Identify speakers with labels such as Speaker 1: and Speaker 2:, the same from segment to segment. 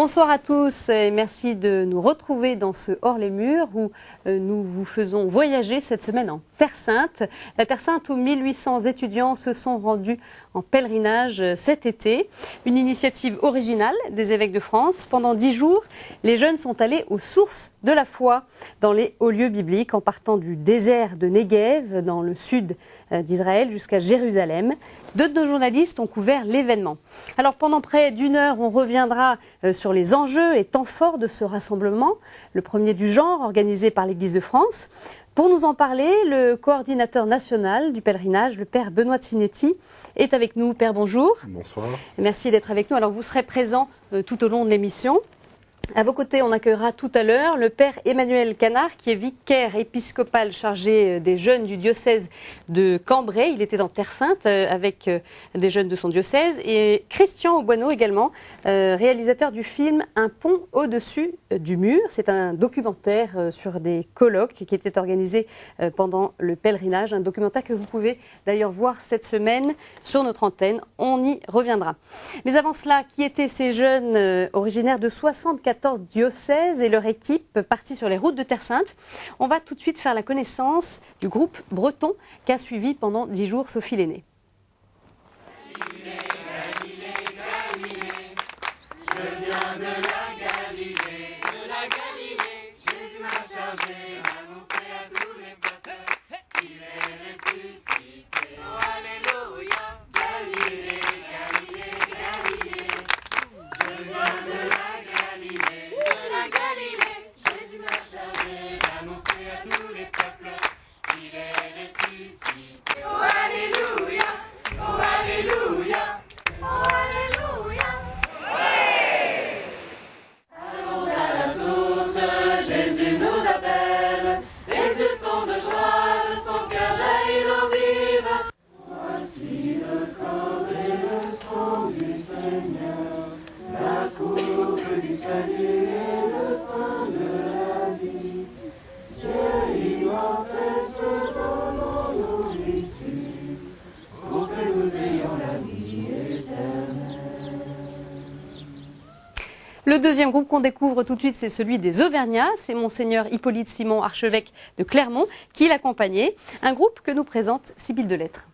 Speaker 1: Bonsoir à tous et merci de nous retrouver dans ce Hors les Murs où nous vous faisons voyager cette semaine en Terre Sainte. La Terre Sainte où 1800 étudiants se sont rendus en pèlerinage cet été. Une initiative originale des évêques de France. Pendant 10 jours, les jeunes sont allés aux sources de la foi dans les hauts lieux bibliques en partant du désert de Negev dans le sud d'Israël jusqu'à Jérusalem. Deux de nos journalistes ont couvert l'événement. Alors pendant près d'une heure, on reviendra sur les enjeux et temps forts de ce rassemblement, le premier du genre organisé par l'Église de France. Pour nous en parler, le coordinateur national du pèlerinage, le Père Benoît Tsinetti, est avec nous. Père, bonjour.
Speaker 2: Bonsoir.
Speaker 1: Merci d'être avec nous. Alors vous serez présent tout au long de l'émission. À vos côtés, on accueillera tout à l'heure le Père Emmanuel Canard, qui est vicaire épiscopal chargé des jeunes du diocèse de Cambrai. Il était en Terre Sainte avec des jeunes de son diocèse. Et Christian Auboineau également, réalisateur du film Un pont au-dessus du mur. C'est un documentaire sur des colloques qui était organisé pendant le pèlerinage. Un documentaire que vous pouvez d'ailleurs voir cette semaine sur notre antenne. On y reviendra. Mais avant cela, qui étaient ces jeunes originaires de 74 diocèses et leur équipe partis sur les routes de Terre Sainte? On va tout de suite faire la connaissance du groupe breton qu'a suivi pendant 10 jours Sophie Lenné.
Speaker 3: Galilée, Galilée, Galilée, je viens de la Galilée, Jésus m'a chargé d'annoncer à tous les peuples qu'il est ressuscité. Oh, alléluia. Galilée, Galilée, Galilée, je viens de la Galilée, Jésus m'a chargé d'annoncer à tous les peuples qu'il est ressuscité. Oh, alléluia, oh, alléluia, oh, alléluia. Ouais. Allons à la source, Jésus nous appelle, exultons de joie, de son cœur jaillit l'eau vive. Voici le corps et le sang du Seigneur, la coupe du salut et le pain de la vie. Dieu immortel se donne en nourriture pour que nous ayons la vie éternelle.
Speaker 1: Le deuxième groupe qu'on découvre tout de suite, c'est celui des Auvergnats. C'est Monseigneur Hippolyte Simon, archevêque de Clermont, qui l'accompagnait. Un groupe que nous présente Sibylle Delettre.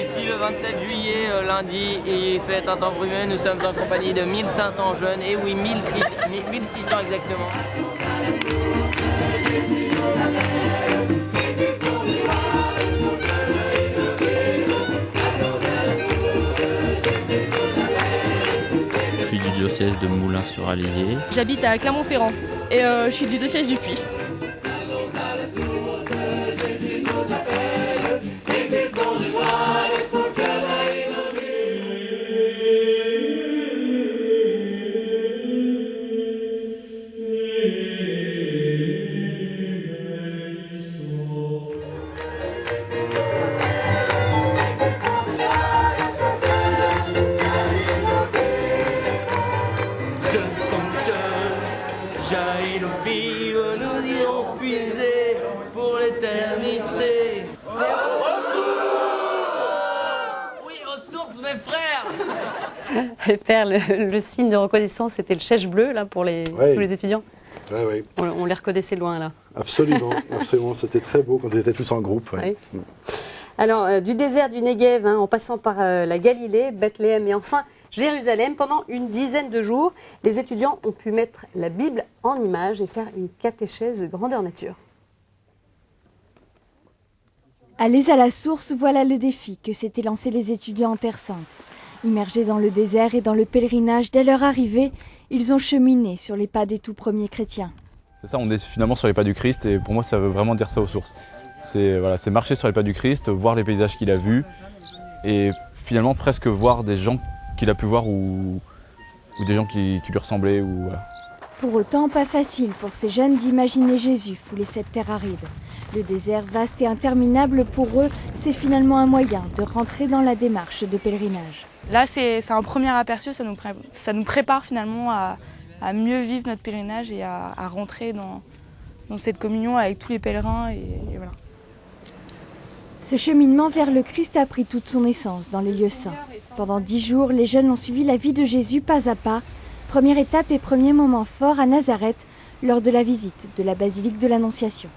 Speaker 4: Ici le 27 juillet, lundi, il fait un temps brumeux, nous sommes en compagnie de 1500 jeunes, et oui, 1600 exactement.
Speaker 5: Je suis du diocèse de Moulins-sur-Allier.
Speaker 6: J'habite à Clermont-Ferrand et je suis du diocèse du Puy.
Speaker 4: Jaillit l'eau vive, nous irons puiser pour l'éternité. C'est aux sources! Oui, aux sources, mes frères!
Speaker 1: Père, le signe de reconnaissance, c'était le chèche bleu là, pour tous les étudiants.
Speaker 2: Oui, oui.
Speaker 1: On les reconnaissait loin là.
Speaker 2: Absolument, absolument. C'était très beau quand ils étaient tous en groupe. Ouais.
Speaker 1: Oui. Alors, du désert du Negev, en passant par la Galilée, Bethléem et enfin Jérusalem, pendant une dizaine de jours, les étudiants ont pu mettre la Bible en images et faire une catéchèse grandeur nature.
Speaker 7: Allez à la source, voilà le défi que s'étaient lancés les étudiants en Terre Sainte. Immergés dans le désert et dans le pèlerinage, dès leur arrivée, ils ont cheminé sur les pas des tout premiers chrétiens.
Speaker 8: C'est ça, on est finalement sur les pas du Christ et pour moi ça veut vraiment dire ça aux sources. C'est marcher sur les pas du Christ, voir les paysages qu'il a vus et finalement presque voir des gens qu'il a pu voir ou des gens qui lui ressemblaient. Voilà.
Speaker 7: Pour autant, pas facile pour ces jeunes d'imaginer Jésus fouler cette terre aride. Le désert vaste et interminable pour eux, c'est finalement un moyen de rentrer dans la démarche de pèlerinage.
Speaker 6: Là, c'est un premier aperçu, ça nous prépare finalement à mieux vivre notre pèlerinage et à rentrer dans cette communion avec tous les pèlerins. Et voilà.
Speaker 7: Ce cheminement vers le Christ a pris toute son essence dans les lieux saints. Pendant 10 jours, les jeunes ont suivi la vie de Jésus pas à pas. Première étape et premier moment fort à Nazareth, lors de la visite de la basilique de l'Annonciation.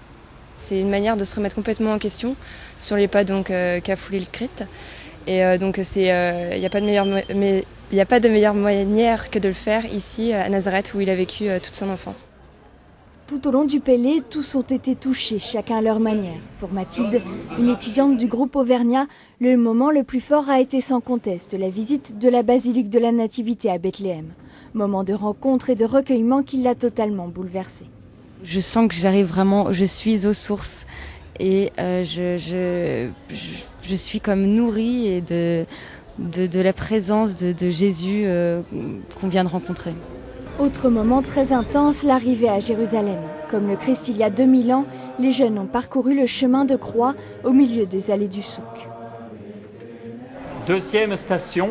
Speaker 9: C'est une manière de se remettre complètement en question sur les pas qu'a foulé le Christ. Et donc il n'y a pas de meilleure manière que de le faire ici à Nazareth où il a vécu toute son enfance.
Speaker 7: Tout au long du Pélé, tous ont été touchés, chacun à leur manière. Pour Mathilde, une étudiante du groupe Auvergnat, le moment le plus fort a été sans conteste la visite de la basilique de la Nativité à Bethléem. Moment de rencontre et de recueillement qui l'a totalement bouleversée.
Speaker 10: Je sens que j'arrive vraiment, je suis aux sources et je suis comme nourrie et de la présence de Jésus qu'on vient de rencontrer.
Speaker 7: Autre moment très intense, l'arrivée à Jérusalem. Comme le Christ il y a 2000 ans, les jeunes ont parcouru le chemin de croix au milieu des allées du souk.
Speaker 11: Deuxième station,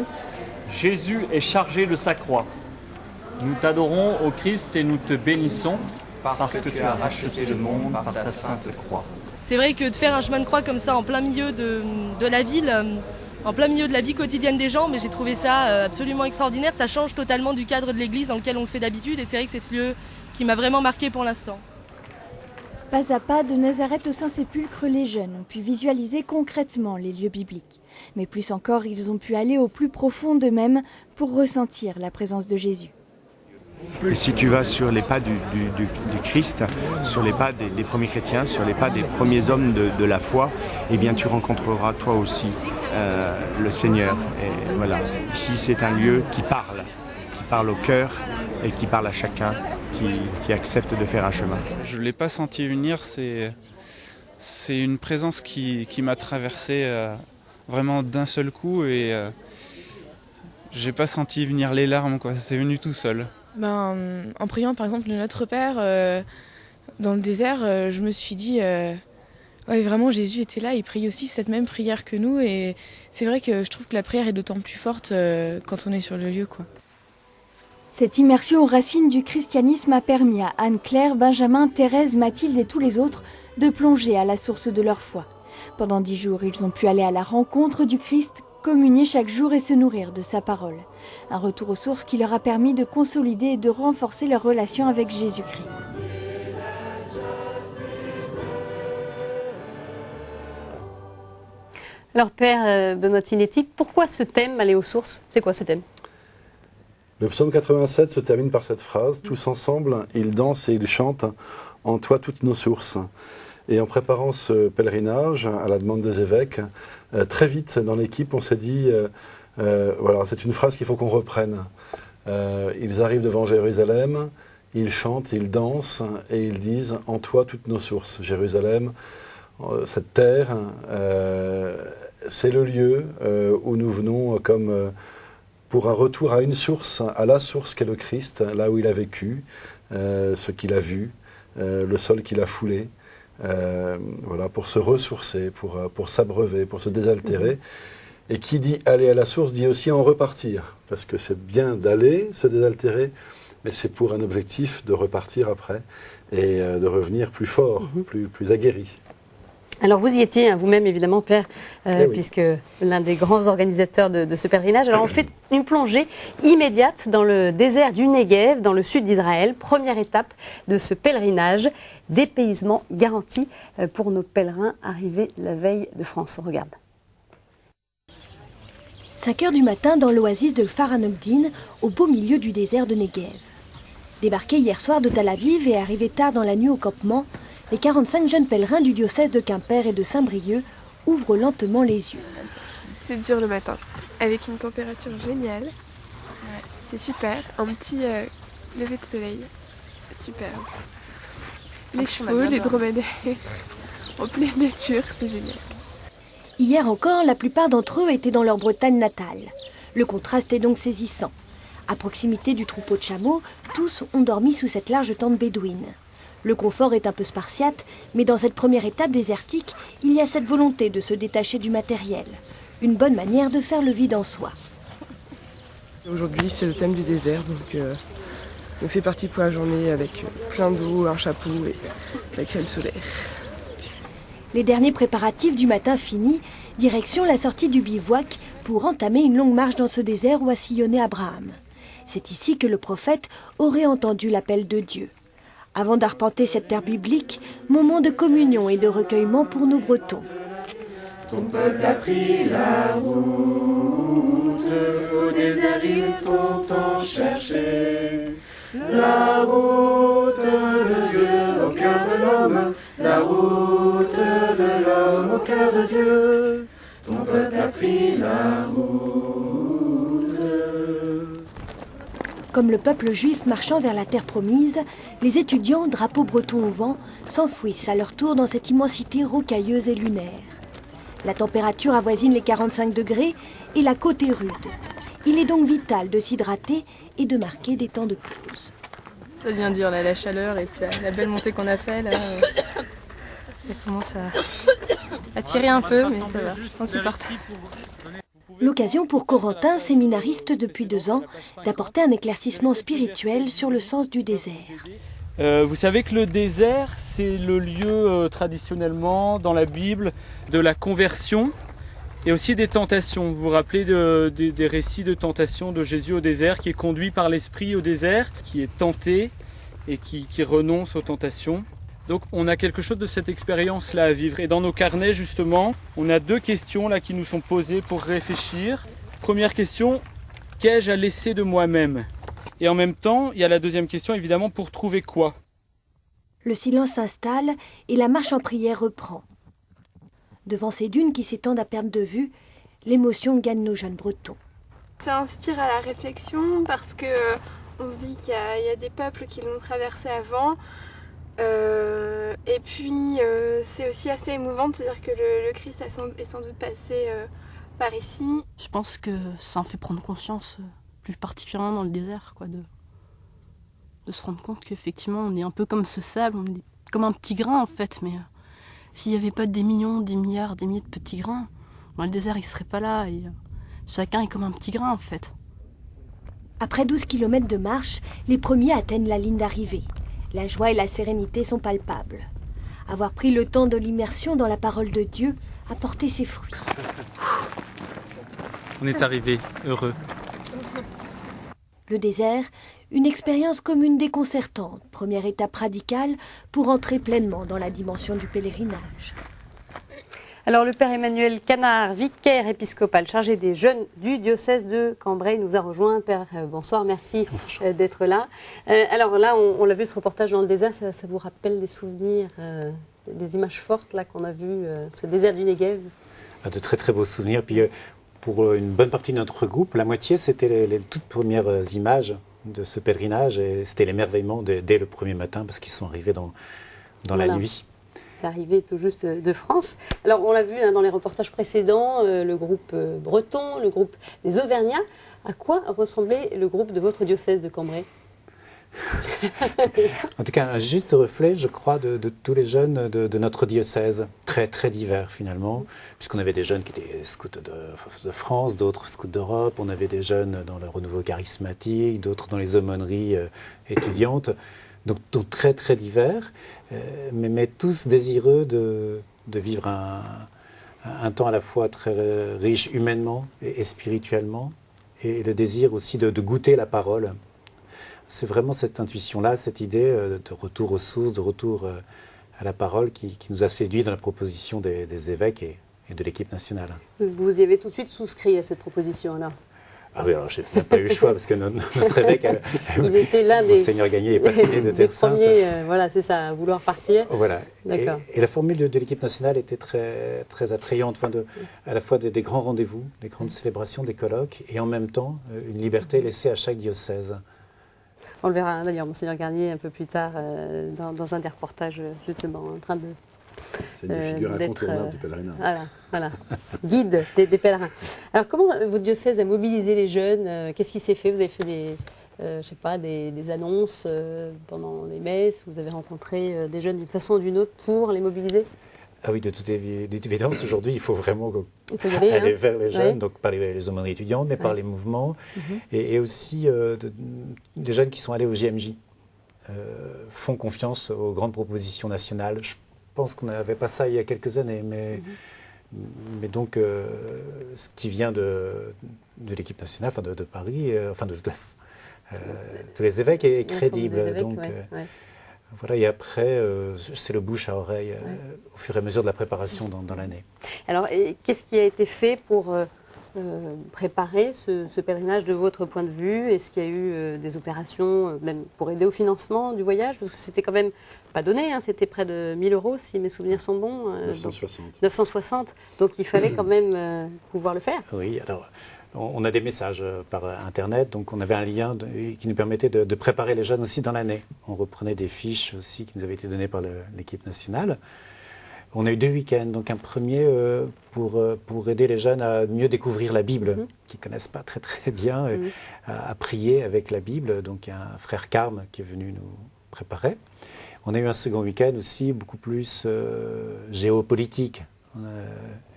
Speaker 11: Jésus est chargé de sa croix. Nous t'adorons, ô Christ, et nous te bénissons, parce que tu as racheté le monde par ta sainte croix.
Speaker 6: C'est vrai que de faire un chemin de croix comme ça en plein milieu de la ville, en plein milieu de la vie quotidienne des gens, mais j'ai trouvé ça absolument extraordinaire. Ça change totalement du cadre de l'église dans lequel on le fait d'habitude, et c'est vrai que c'est ce lieu qui m'a vraiment marqué pour l'instant.
Speaker 7: Pas à pas, de Nazareth au Saint-Sépulcre, les jeunes ont pu visualiser concrètement les lieux bibliques. Mais plus encore, ils ont pu aller au plus profond d'eux-mêmes pour ressentir la présence de Jésus.
Speaker 12: Et si tu vas sur les pas du Christ, sur les pas des premiers chrétiens, sur les pas des premiers hommes de la foi, eh bien tu rencontreras toi aussi le Seigneur. Et voilà, ici c'est un lieu qui parle au cœur et qui parle à chacun qui accepte de faire un chemin.
Speaker 13: Je ne l'ai pas senti venir, c'est une présence qui m'a traversé vraiment d'un seul coup et j'ai pas senti venir les larmes, quoi. C'est venu tout seul.
Speaker 6: En priant par exemple Notre Père dans le désert, je me suis dit ouais, vraiment Jésus était là, il prie aussi cette même prière que nous et c'est vrai que je trouve que la prière est d'autant plus forte quand on est sur le lieu, quoi.
Speaker 7: Cette immersion aux racines du christianisme a permis à Anne-Claire, Benjamin, Thérèse, Mathilde et tous les autres de plonger à la source de leur foi. Pendant 10 jours, ils ont pu aller à la rencontre du Christ, communier chaque jour et se nourrir de sa parole. Un retour aux sources qui leur a permis de consolider et de renforcer leur relation avec Jésus-Christ.
Speaker 1: Alors Père Benoît Tinetti, pourquoi ce thème, aller aux sources? C'est quoi ce thème?
Speaker 2: Le psaume 87 se termine par cette phrase « Tous ensemble, ils dansent et ils chantent en toi toutes nos sources ». Et en préparant ce pèlerinage, à la demande des évêques, très vite dans l'équipe, on s'est dit voilà, c'est une phrase qu'il faut qu'on reprenne. Ils arrivent devant Jérusalem, ils chantent, ils dansent et ils disent « En toi toutes nos sources ». Jérusalem, cette terre, c'est le lieu où nous venons comme pour un retour à une source, à la source qu'est le Christ, là où il a vécu, ce qu'il a vu, le sol qu'il a foulé. Voilà, pour se ressourcer, pour s'abreuver, pour se désaltérer. Et qui dit aller à la source dit aussi en repartir, parce que c'est bien d'aller se désaltérer, mais c'est pour un objectif de repartir après et de revenir plus fort, plus aguerri.
Speaker 1: Alors vous y étiez, hein, vous-même évidemment, Père,
Speaker 2: oui.
Speaker 1: puisque l'un des grands organisateurs de ce pèlerinage. Alors on fait une plongée immédiate dans le désert du Negev, dans le sud d'Israël. Première étape de ce pèlerinage, dépaysement garanti pour nos pèlerins arrivés la veille de France. On regarde.
Speaker 14: 5 heures du matin dans l'oasis de Faranobdin, au beau milieu du désert de Negev. Débarqués hier soir de Tel Aviv et arrivés tard dans la nuit au campement, les 45 jeunes pèlerins du diocèse de Quimper et de Saint-Brieuc ouvrent lentement les yeux.
Speaker 15: C'est dur le matin, avec une température géniale. Ouais, c'est super, un petit lever de soleil, super. Les chevaux, les dromadaires, en pleine nature, c'est génial.
Speaker 14: Hier encore, la plupart d'entre eux étaient dans leur Bretagne natale. Le contraste est donc saisissant. À proximité du troupeau de chameaux, tous ont dormi sous cette large tente bédouine. Le confort est un peu spartiate, mais dans cette première étape désertique, il y a cette volonté de se détacher du matériel. Une bonne manière de faire le vide en soi.
Speaker 16: Aujourd'hui, c'est le thème du désert, donc c'est parti pour la journée avec plein d'eau, un chapeau et la crème solaire.
Speaker 14: Les derniers préparatifs du matin finis, direction la sortie du bivouac pour entamer une longue marche dans ce désert où a sillonné Abraham. C'est ici que le prophète aurait entendu l'appel de Dieu. Avant d'arpenter cette terre biblique, moment de communion et de recueillement pour nos Bretons.
Speaker 3: Ton peuple a pris la route, au désert ils t'ont tant cherché. La route de Dieu au cœur de l'homme, la route de l'homme au cœur de Dieu. Ton peuple a pris la route.
Speaker 14: Comme le peuple juif marchant vers la terre promise, les étudiants, drapeaux bretons au vent, s'enfouissent à leur tour dans cette immensité rocailleuse et lunaire. La température avoisine les 45 degrés et la côte est rude. Il est donc vital de s'hydrater et de marquer des temps de pause.
Speaker 6: Ça devient dur, là, la chaleur et puis la belle montée qu'on a fait, là, ça commence à tirer un peu, mais ça va, on supporte.
Speaker 14: L'occasion pour Corentin, séminariste depuis 2 ans, d'apporter un éclaircissement spirituel sur le sens du désert.
Speaker 11: Vous savez que le désert, c'est le lieu traditionnellement dans la Bible de la conversion et aussi des tentations. Vous vous rappelez des récits de tentation de Jésus au désert, qui est conduit par l'Esprit au désert, qui est tenté et qui renonce aux tentations. Donc on a quelque chose de cette expérience-là à vivre. Et dans nos carnets, justement, on a 2 questions là qui nous sont posées pour réfléchir. Première question, qu'ai-je à laisser de moi-même ? Et en même temps, il y a la deuxième question, évidemment, pour trouver quoi ?
Speaker 14: Le silence s'installe et la marche en prière reprend. Devant ces dunes qui s'étendent à perte de vue, l'émotion gagne nos jeunes Bretons.
Speaker 15: Ça inspire à la réflexion parce que on se dit qu'il y a des peuples qui l'ont traversé avant. Et puis c'est aussi assez émouvant de se dire que le Christ est sans doute passé par ici.
Speaker 17: Je pense que ça en fait prendre conscience, plus particulièrement dans le désert, quoi, de se rendre compte qu'effectivement on est un peu comme ce sable, on est comme un petit grain en fait, mais s'il n'y avait pas des millions, des milliards, des milliers de petits grains, le désert il serait pas là et chacun est comme un petit grain en fait.
Speaker 14: Après 12 km de marche, les premiers atteignent la ligne d'arrivée. La joie et la sérénité sont palpables. Avoir pris le temps de l'immersion dans la parole de Dieu a porté ses fruits.
Speaker 11: On est arrivé, heureux.
Speaker 14: Le désert, une expérience commune déconcertante, première étape radicale pour entrer pleinement dans la dimension du pèlerinage.
Speaker 1: Alors le père Emmanuel Canard, vicaire épiscopal chargé des jeunes du diocèse de Cambrai, nous a rejoint. Père, bonsoir, merci d'être là. Alors là, on l'a vu ce reportage dans le désert, ça vous rappelle des souvenirs, des images fortes là qu'on a vues, ce désert du Negev?
Speaker 18: De très très beaux souvenirs. Puis pour une bonne partie de notre groupe, la moitié c'était les toutes premières images de ce pèlerinage et c'était l'émerveillement dès le premier matin parce qu'ils sont arrivés dans la nuit.
Speaker 1: C'est arrivé tout juste de France. Alors, on l'a vu dans les reportages précédents, le groupe breton, le groupe des Auvergnats. À quoi ressemblait le groupe de votre diocèse de Cambrai?
Speaker 18: En tout cas, un juste reflet, je crois, de tous les jeunes de notre diocèse. Très, très divers, finalement, puisqu'on avait des jeunes qui étaient scouts de France, d'autres scouts d'Europe. On avait des jeunes dans le renouveau charismatique, d'autres dans les aumôneries étudiantes. Donc très très divers, mais tous désireux de vivre un temps à la fois très riche humainement et spirituellement, et le désir aussi de goûter la parole. C'est vraiment cette intuition-là, cette idée de retour aux sources, de retour à la parole qui nous a séduit dans la proposition des évêques et de l'équipe nationale.
Speaker 1: Vous y avez tout de suite souscrit à cette proposition-là?
Speaker 18: Ah oui, alors je n'ai pas eu le choix parce que notre évêque,
Speaker 1: il était l'un des
Speaker 18: Monseigneur Gagné est passionné de Terre Sainte.
Speaker 1: Voilà, c'est ça, à vouloir partir.
Speaker 18: Voilà.
Speaker 1: D'accord.
Speaker 18: Et la formule de l'équipe nationale était très, très attrayante, à la fois des grands rendez-vous, des grandes célébrations, des colloques, et en même temps une liberté laissée à chaque diocèse.
Speaker 1: On le verra d'ailleurs, Monseigneur Garnier, un peu plus tard, dans un des reportages, justement, en train de...
Speaker 2: C'est une figure incontournable du pèlerinage.
Speaker 1: Voilà. Guide des pèlerins. Alors, comment votre diocèse a mobilisé les jeunes? Qu'est-ce qui s'est fait? Vous avez fait je sais pas, des annonces pendant les messes? Vous avez rencontré des jeunes d'une façon ou d'une autre pour les mobiliser?
Speaker 18: Ah oui, de toute évidence, aujourd'hui, il faut vraiment
Speaker 1: y aller,
Speaker 18: aller
Speaker 1: hein.
Speaker 18: vers les jeunes,
Speaker 1: Ouais.
Speaker 18: donc par les aumôneries étudiantes, mais par les mouvements,
Speaker 1: Mhm.
Speaker 18: et aussi des jeunes qui sont allés au JMJ, font confiance aux grandes propositions nationales. Je pense qu'on n'avait pas ça il y a quelques années, mais donc ce qui vient de l'équipe nationale, enfin de Paris, enfin de tous les évêques est crédible.
Speaker 1: Des évêques,
Speaker 18: Donc,
Speaker 1: ouais.
Speaker 18: voilà, et après, c'est le bouche à oreille au fur et à mesure de la préparation dans l'année.
Speaker 1: Alors, qu'est-ce qui a été fait pour préparer ce pèlerinage de votre point de vue? Est-ce qu'il y a eu des opérations, même pour aider au financement du voyage? Parce que c'était quand même pas donné, hein, c'était près de 1 000 euros, si mes souvenirs sont bons.
Speaker 2: 960.
Speaker 1: 960, donc il fallait quand même pouvoir le faire.
Speaker 18: Oui, alors on a des messages par Internet, donc on avait un lien qui nous permettait de préparer les jeunes aussi dans l'année. On reprenait des fiches aussi qui nous avaient été données par l'équipe nationale. On a eu 2 week-ends, donc un premier pour aider les jeunes à mieux découvrir la Bible, qu'ils ne connaissent pas très très bien, à prier avec la Bible. Donc il y a un frère Carme qui est venu nous préparer. On a eu un second week-end aussi, beaucoup plus géopolitique.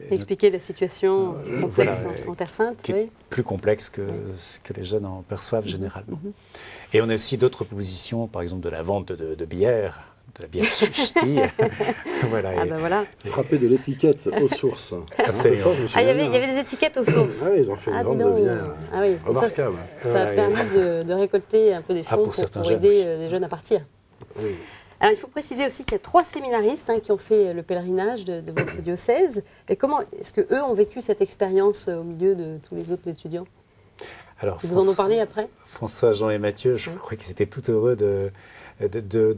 Speaker 1: Expliquer la situation complexe en Terre Sainte,
Speaker 18: qui est plus complexe que ce que les jeunes en perçoivent généralement. Et on a aussi d'autres propositions, par exemple de la vente de bière, de la bière ch'ti. Voilà,
Speaker 1: ah ben voilà.
Speaker 2: Frapper de l'étiquette aux sources.
Speaker 18: Absolument.
Speaker 2: Ça, je me
Speaker 1: Ah,
Speaker 2: souviens.
Speaker 1: il y avait des étiquettes aux sources.
Speaker 2: Ah, ils ont fait une vente de bière.
Speaker 1: Ah oui,
Speaker 2: remarquable.
Speaker 1: Ça a permis de récolter un peu des fonds pour aider les jeunes à partir.
Speaker 18: Oui.
Speaker 1: Alors, il faut préciser aussi qu'il y a 3 séminaristes qui ont fait le pèlerinage de votre diocèse. Et comment est-ce qu'eux ont vécu cette expérience au milieu de tous les autres étudiants?
Speaker 18: Alors,
Speaker 1: Ils vous en ont parlé après?
Speaker 18: François, Jean et Mathieu, je crois qu'ils étaient tout heureux de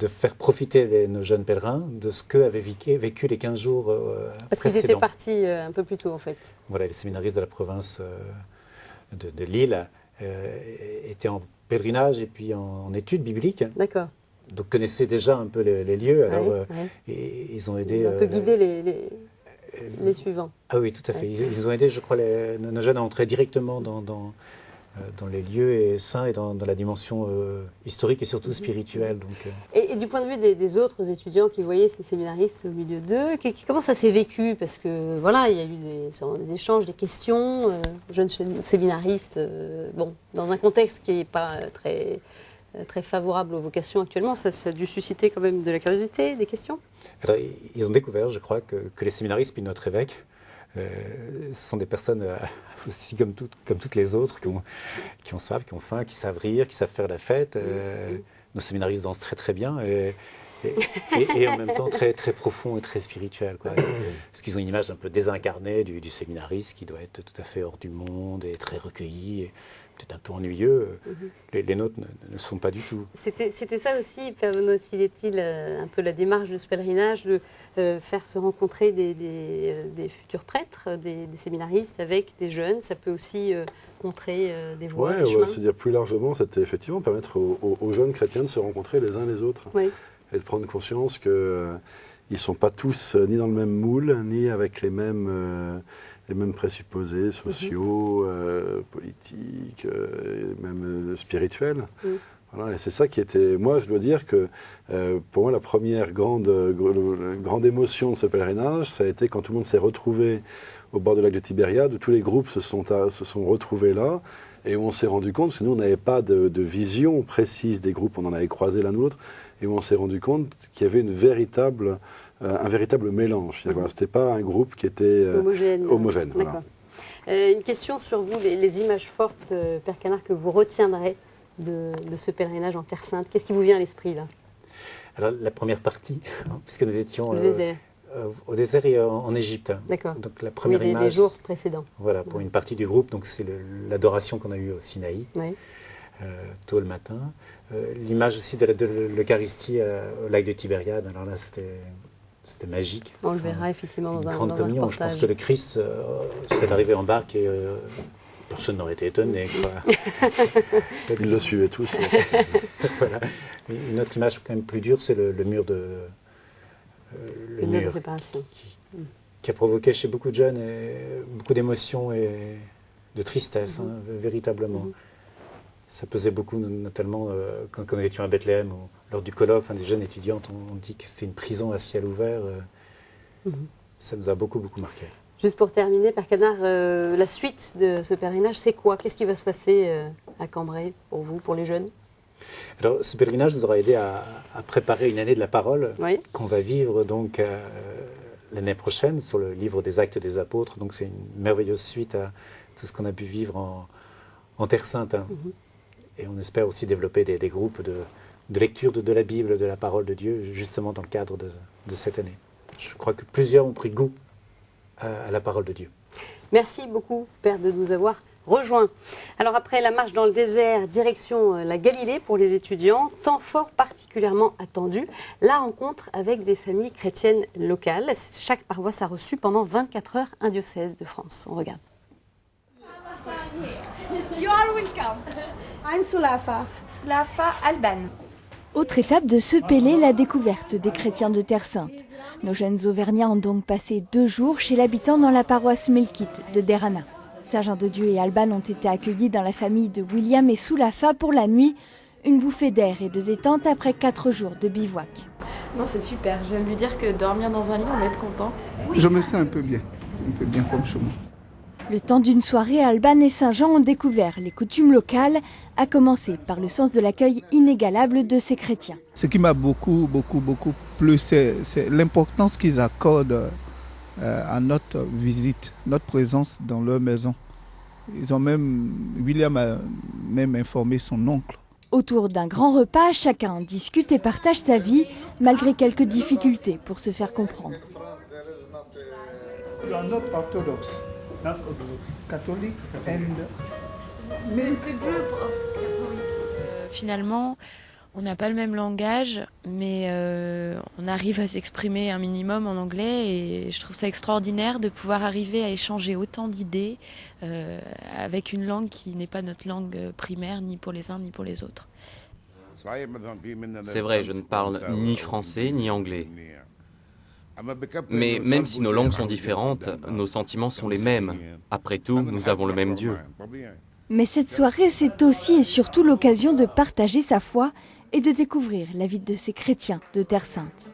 Speaker 18: faire profiter nos jeunes pèlerins de ce qu'avaient vécu les 15 jours
Speaker 1: Parce qu'ils étaient partis un peu plus tôt, en fait.
Speaker 18: Voilà, les séminaristes de la province de Lille étaient en pèlerinage et puis en études bibliques.
Speaker 1: D'accord.
Speaker 18: Donc connaissaient déjà un peu les lieux, alors et ils ont aidé...
Speaker 1: Ils ont un peu guidé les suivants.
Speaker 18: Ah oui, tout à fait. Ils ont aidé, je crois, nos jeunes à entrer directement dans les lieux saints et dans la dimension historique et surtout spirituelle. Donc,
Speaker 1: Et du point de vue des autres étudiants qui voyaient ces séminaristes au milieu d'eux, comment ça s'est vécu? Parce que voilà, il y a eu des échanges, des questions, jeunes séminaristes, dans un contexte qui n'est pas très favorable aux vocations actuellement, ça a dû susciter quand même de la curiosité, des questions?
Speaker 18: Alors, ils ont découvert, je crois, que les séminaristes, puis notre évêque, ce sont des personnes aussi comme toutes les autres, qui ont soif, qui ont faim, qui savent rire, qui savent faire la fête. Nos séminaristes dansent très très bien et en même temps très, très profond et très spirituel. Quoi. Parce qu'ils ont une image un peu désincarnée du séminariste qui doit être tout à fait hors du monde et très recueilli. Et peut-être un peu ennuyeux. Les nôtres ne le sont pas du tout.
Speaker 1: C'était ça aussi, Père Benoît, est-il un peu la démarche de ce pèlerinage, de faire se rencontrer des futurs prêtres, des séminaristes avec des jeunes. Ça peut aussi montrer des voies, des chemins.
Speaker 2: C'est-à-dire plus largement, c'était effectivement permettre aux jeunes chrétiens de se rencontrer les uns les autres.
Speaker 1: Oui.
Speaker 2: Et de prendre conscience qu'ils ne sont pas tous ni dans le même moule, ni avec les mêmes présupposés sociaux, politiques, même spirituels. Voilà, et c'est ça qui était... Moi, je dois dire que pour moi, la première grande émotion de ce pèlerinage, ça a été quand tout le monde s'est retrouvé au bord du lac de Tibériade, où tous les groupes se sont retrouvés là, et où on s'est rendu compte, parce que nous, on n'avait pas de vision précise des groupes, on en avait croisé l'un ou l'autre, et où on s'est rendu compte qu'il y avait un véritable mélange. Ce n'était pas un groupe qui était homogène. Voilà.
Speaker 1: Une question sur vous, les images fortes, Père Canard, que vous retiendrez de ce pèlerinage en Terre Sainte. Qu'est-ce qui vous vient à l'esprit, là?
Speaker 18: Alors, la première partie, puisque nous étions
Speaker 1: au désert
Speaker 18: et en Égypte.
Speaker 1: D'accord.
Speaker 18: Donc, la première image...
Speaker 1: les jours précédents.
Speaker 18: Voilà, pour une partie du groupe, donc c'est l'adoration qu'on a eue au Sinaï, tôt le matin. L'image aussi de l'Eucharistie au lac de Tibériade, alors là, c'était magique.
Speaker 1: On le verra effectivement dans un reportage.
Speaker 18: Une grande communion. Je pense que le Christ serait arrivé en barque et personne n'aurait été étonné.
Speaker 2: Ils le suivaient tous.
Speaker 18: Voilà. Une autre image quand même plus dure, c'est le mur de...
Speaker 1: le mur de séparation.
Speaker 18: Qui a provoqué chez beaucoup de jeunes beaucoup d'émotions et de tristesse, véritablement. Ça pesait beaucoup, notamment quand nous étions à Bethléem, ou lors du colloque, des jeunes étudiantes ont dit que c'était une prison à ciel ouvert. Ça nous a beaucoup marqué.
Speaker 1: Juste pour terminer, Père Canard, la suite de ce pèlerinage, c'est quoi? Qu'est-ce qui va se passer à Cambrai pour vous, pour les jeunes?
Speaker 18: Alors, ce pèlerinage nous aura aidé à préparer une année de la parole qu'on va vivre donc l'année prochaine sur le livre des Actes des Apôtres. Donc c'est une merveilleuse suite à tout ce qu'on a pu vivre en Terre Sainte. Et on espère aussi développer des groupes de lecture de la Bible, de la parole de Dieu, justement dans le cadre de cette année. Je crois que plusieurs ont pris goût à la parole de Dieu.
Speaker 1: Merci beaucoup, Père, de nous avoir rejoints. Alors après la marche dans le désert, direction la Galilée pour les étudiants, temps fort particulièrement attendu, la rencontre avec des familles chrétiennes locales. Chaque paroisse a reçu pendant 24 heures un diocèse de France. On regarde.
Speaker 19: You are welcome. I'm Sulafa.
Speaker 7: Sulafa Alban. Autre étape de ce Pélé, la découverte des chrétiens de Terre Sainte. Nos jeunes Auvergnats ont donc passé 2 jours chez l'habitant dans la paroisse Melkite de Derana. Saint-Jean-de-Dieu et Alban ont été accueillis dans la famille de William et Sulafa pour la nuit. Une bouffée d'air et de détente après 4 jours de bivouac.
Speaker 6: Non, c'est super. Je viens de lui dire que dormir dans un lit, on va être content.
Speaker 20: Je me sens un peu bien comme chez moi.
Speaker 7: Le temps d'une soirée, Alban et Saint-Jean ont découvert les coutumes locales, à commencer par le sens de l'accueil inégalable de ces chrétiens.
Speaker 20: Ce qui m'a beaucoup plu, c'est l'importance qu'ils accordent à notre visite, notre présence dans leur maison. William a même informé son oncle.
Speaker 7: Autour d'un grand repas, chacun discute et partage sa vie, malgré quelques difficultés pour se faire comprendre.
Speaker 10: Finalement, on n'a pas le même langage, mais on arrive à s'exprimer un minimum en anglais et je trouve ça extraordinaire de pouvoir arriver à échanger autant d'idées avec une langue qui n'est pas notre langue primaire, ni pour les uns ni pour les autres.
Speaker 5: C'est vrai, je ne parle ni français ni anglais. Mais même si nos langues sont différentes, nos sentiments sont les mêmes. Après tout, nous avons le même Dieu.
Speaker 7: Mais cette soirée, c'est aussi et surtout l'occasion de partager sa foi et de découvrir la vie de ces chrétiens de Terre Sainte.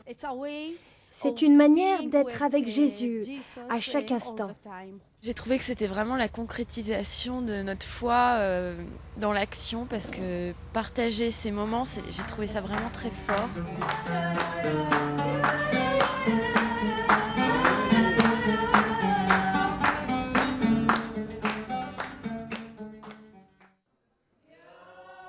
Speaker 14: C'est une manière d'être avec Jésus à chaque instant.
Speaker 10: J'ai trouvé que c'était vraiment la concrétisation de notre foi dans l'action parce que partager ces moments, j'ai trouvé ça vraiment très fort.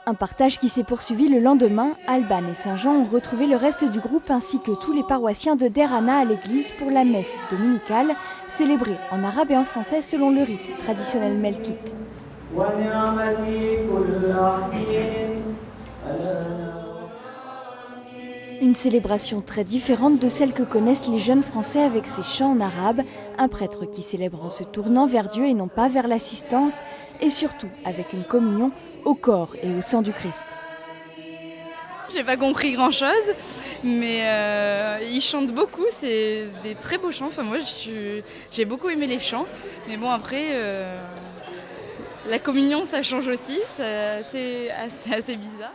Speaker 10: Un partage qui s'est poursuivi le lendemain. Alban et Saint-Jean ont retrouvé le reste du groupe ainsi que tous les paroissiens de Derana à l'église pour la messe dominicale, célébrée en arabe et en français selon le rite traditionnel melkite. Une célébration très différente de celle que connaissent les jeunes Français avec ses chants en arabe, un prêtre qui célèbre en se tournant vers Dieu et non pas vers l'assistance, et surtout avec une communion au corps et au sang du Christ.
Speaker 6: J'ai pas compris grand chose, mais ils chantent beaucoup, c'est des très beaux chants. Enfin, moi j'ai beaucoup aimé les chants, mais bon après la communion ça change aussi, c'est assez bizarre.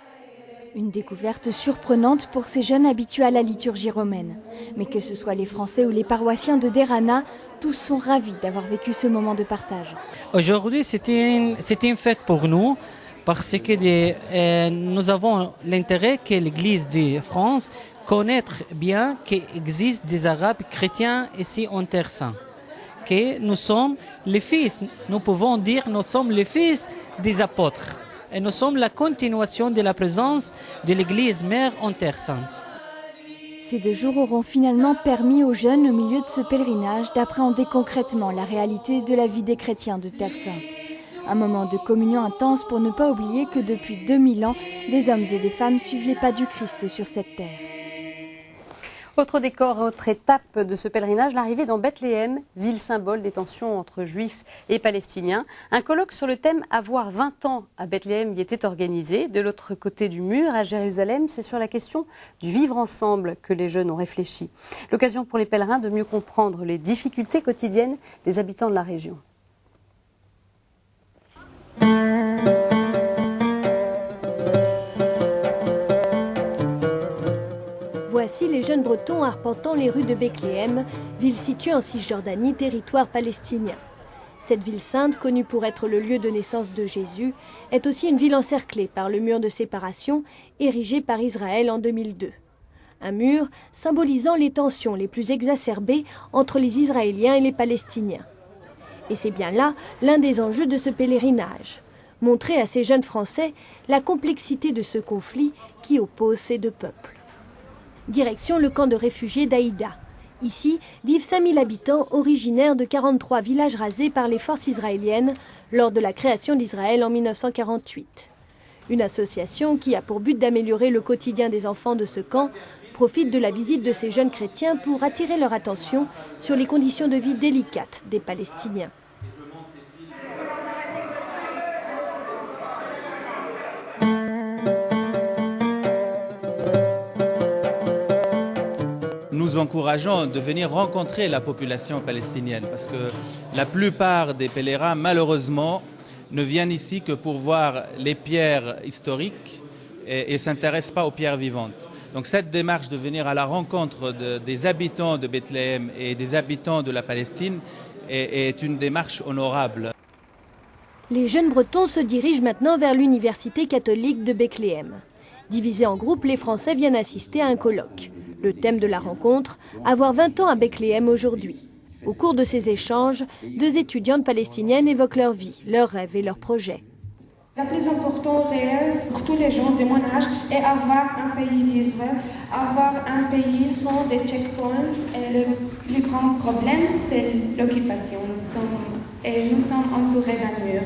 Speaker 7: Une découverte surprenante pour ces jeunes habitués à la liturgie romaine. Mais que ce soit les Français ou les paroissiens de Derana, tous sont ravis d'avoir vécu ce moment de partage.
Speaker 21: Aujourd'hui, c'était une fête pour nous parce que nous avons l'intérêt que l'Église de France connaisse bien qu'il existe des Arabes chrétiens ici en Terre Sainte. Que nous sommes les fils, nous pouvons dire que nous sommes les fils des apôtres. Et nous sommes la continuation de la présence de l'Église mère en Terre Sainte.
Speaker 7: Ces 2 jours auront finalement permis aux jeunes au milieu de ce pèlerinage d'appréhender concrètement la réalité de la vie des chrétiens de Terre Sainte. Un moment de communion intense pour ne pas oublier que depuis 2000 ans, des hommes et des femmes suivent les pas du Christ sur cette terre.
Speaker 1: Autre décor, autre étape de ce pèlerinage, l'arrivée dans Bethléem, ville symbole des tensions entre juifs et palestiniens. Un colloque sur le thème « Avoir 20 ans à Bethléem » y était organisé. De l'autre côté du mur, à Jérusalem, c'est sur la question du vivre ensemble que les jeunes ont réfléchi. L'occasion pour les pèlerins de mieux comprendre les difficultés quotidiennes des habitants de la région.
Speaker 14: Voici les jeunes Bretons arpentant les rues de Bethléem, ville située en Cisjordanie, territoire palestinien. Cette ville sainte, connue pour être le lieu de naissance de Jésus, est aussi une ville encerclée par le mur de séparation érigé par Israël en 2002. Un mur symbolisant les tensions les plus exacerbées entre les Israéliens et les Palestiniens. Et c'est bien là l'un des enjeux de ce pèlerinage. Montrer à ces jeunes Français la complexité de ce conflit qui oppose ces deux peuples. Direction le camp de réfugiés d'Aïda. Ici vivent 5000 habitants originaires de 43 villages rasés par les forces israéliennes lors de la création d'Israël en 1948. Une association qui a pour but d'améliorer le quotidien des enfants de ce camp profite de la visite de ces jeunes chrétiens pour attirer leur attention sur les conditions de vie délicates des Palestiniens.
Speaker 4: Nous encourageons de venir rencontrer la population palestinienne parce que la plupart des pèlerins, malheureusement, ne viennent ici que pour voir les pierres historiques et ne s'intéressent pas aux pierres vivantes. Donc cette démarche de venir à la rencontre des habitants de Bethléem et des habitants de la Palestine est une démarche honorable.
Speaker 14: Les jeunes Bretons se dirigent maintenant vers l'université catholique de Bethléem. Divisés en groupes, les Français viennent assister à un colloque. Le thème de la rencontre, avoir 20 ans à Bethléem aujourd'hui. Au cours de ces échanges, 2 étudiantes palestiniennes évoquent leur vie, leurs rêves et leurs projets.
Speaker 22: Le plus important rêve pour tous les gens de mon âge est avoir un pays libre, avoir un pays sans des checkpoints.
Speaker 23: Et le plus grand problème, c'est l'occupation. Nous sommes entourés d'un mur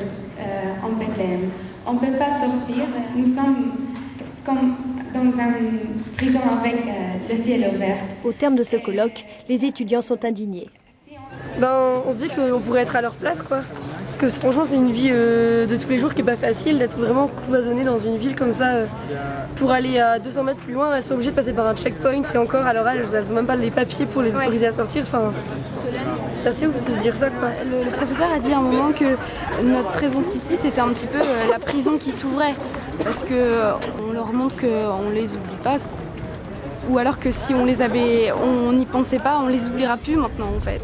Speaker 23: en Bethléem. On ne peut pas sortir. Nous sommes comme dans une prison avec le ciel ouvert.
Speaker 14: Au terme de ce colloque, les étudiants sont indignés.
Speaker 24: On se dit qu'on pourrait être à leur place, quoi. Que franchement, c'est une vie de tous les jours qui n'est pas facile, d'être vraiment cloisonné dans une ville comme ça. Pour aller à 200 mètres plus loin, elles sont obligées de passer par un checkpoint et encore à leur âge, elles n'ont même pas les papiers pour les autoriser à sortir. Enfin, c'est assez ouf de se dire ça, quoi.
Speaker 25: Le professeur a dit à un moment que notre présence ici, c'était un petit peu la prison qui s'ouvrait. Parce qu'on leur montre qu'on ne les oublie pas. Ou alors que si on n'y pensait pas, on les oubliera plus maintenant en fait.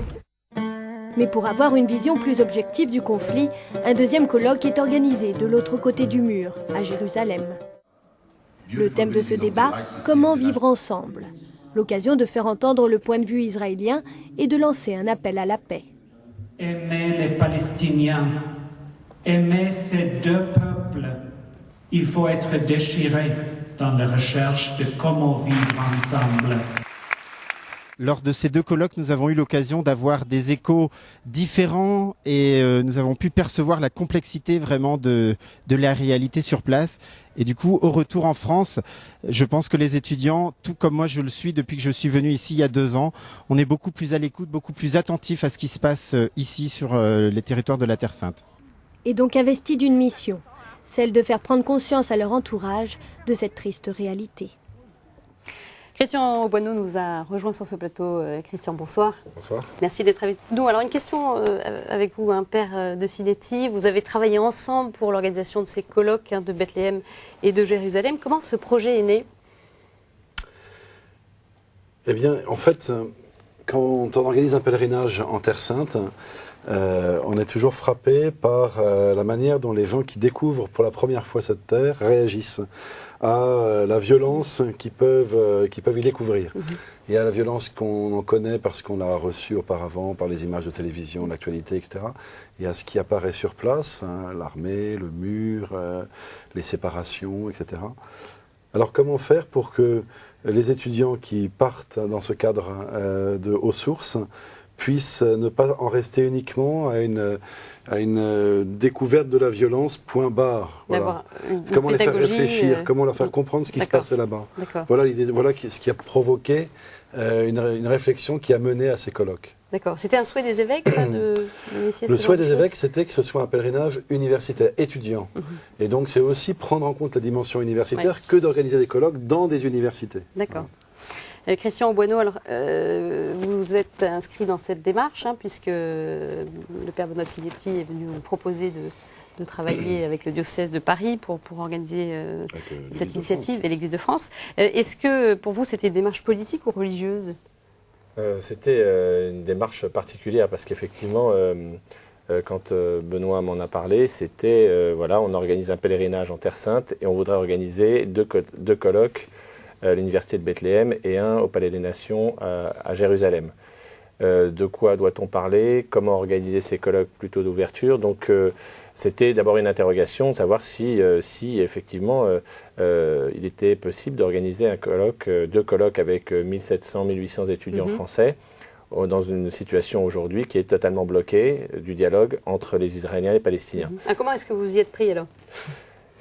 Speaker 14: Mais pour avoir une vision plus objective du conflit, un deuxième colloque est organisé de l'autre côté du mur, à Jérusalem. Le thème de ce débat, comment vivre ensemble. L'occasion de faire entendre le point de vue israélien et de lancer un appel à la paix.
Speaker 26: Aimer les Palestiniens, aimer ces deux peuples. Il faut être déchiré dans la recherche de comment vivre ensemble.
Speaker 27: Lors de ces 2 colloques, nous avons eu l'occasion d'avoir des échos différents et nous avons pu percevoir la complexité vraiment de la réalité sur place. Et du coup, au retour en France, je pense que les étudiants, tout comme moi je le suis depuis que je suis venu ici il y a 2 ans, on est beaucoup plus à l'écoute, beaucoup plus attentif à ce qui se passe ici sur les territoires de la Terre Sainte.
Speaker 14: Et donc investis d'une mission, celle de faire prendre conscience à leur entourage de cette triste réalité.
Speaker 1: Christian Auboineau nous a rejoint sur ce plateau. Christian, bonsoir.
Speaker 2: Bonsoir.
Speaker 1: Merci d'être avec nous. Alors une question avec vous, père de Sinetti. Vous avez travaillé ensemble pour l'organisation de ces colloques de Bethléem et de Jérusalem. Comment ce projet est né?
Speaker 2: Eh bien, en fait, quand on organise un pèlerinage en Terre Sainte, on est toujours frappé par la manière dont les gens qui découvrent pour la première fois cette terre réagissent à la violence qu'ils peuvent y découvrir. Il y a la violence qu'on en connaît parce qu'on l'a reçue auparavant par les images de télévision, l'actualité, etc. Il y a ce qui apparaît sur place, l'armée, le mur, les séparations, etc. Alors comment faire pour que les étudiants qui partent dans ce cadre aux sources puissent ne pas en rester uniquement à une découverte de la violence, point barre. Voilà. Comment les faire réfléchir, comment leur faire comprendre ce qui se passait là-bas. Voilà l'idée, voilà ce qui a provoqué une réflexion qui a mené à ces colloques.
Speaker 1: D'accord. C'était un souhait des évêques, ça, d'initier
Speaker 2: Le souhait des évêques, c'était que ce soit un pèlerinage universitaire, étudiant. Et donc, c'est aussi prendre en compte la dimension universitaire que d'organiser des colloques dans des universités.
Speaker 1: D'accord. Christian Auboineau, alors, vous êtes inscrit dans cette démarche, puisque le père Benoît Sinetti est venu vous proposer de travailler avec le diocèse de Paris pour organiser cette initiative et l'Église de France. Est-ce que pour vous c'était une démarche politique ou religieuse?
Speaker 3: C'était une démarche particulière parce qu'effectivement, quand Benoît m'en a parlé, c'était voilà, on organise un pèlerinage en Terre Sainte et on voudrait organiser deux colloques à l'Université de Bethléem et un au Palais des Nations à Jérusalem. De quoi doit-on parler? Comment organiser ces colloques plutôt d'ouverture? Donc c'était d'abord une interrogation de savoir si effectivement il était possible d'organiser deux colloques avec 1700-1800 étudiants français dans une situation aujourd'hui qui est totalement bloquée du dialogue entre les Israéliens et les Palestiniens.
Speaker 1: Comment est-ce que vous y êtes pris alors?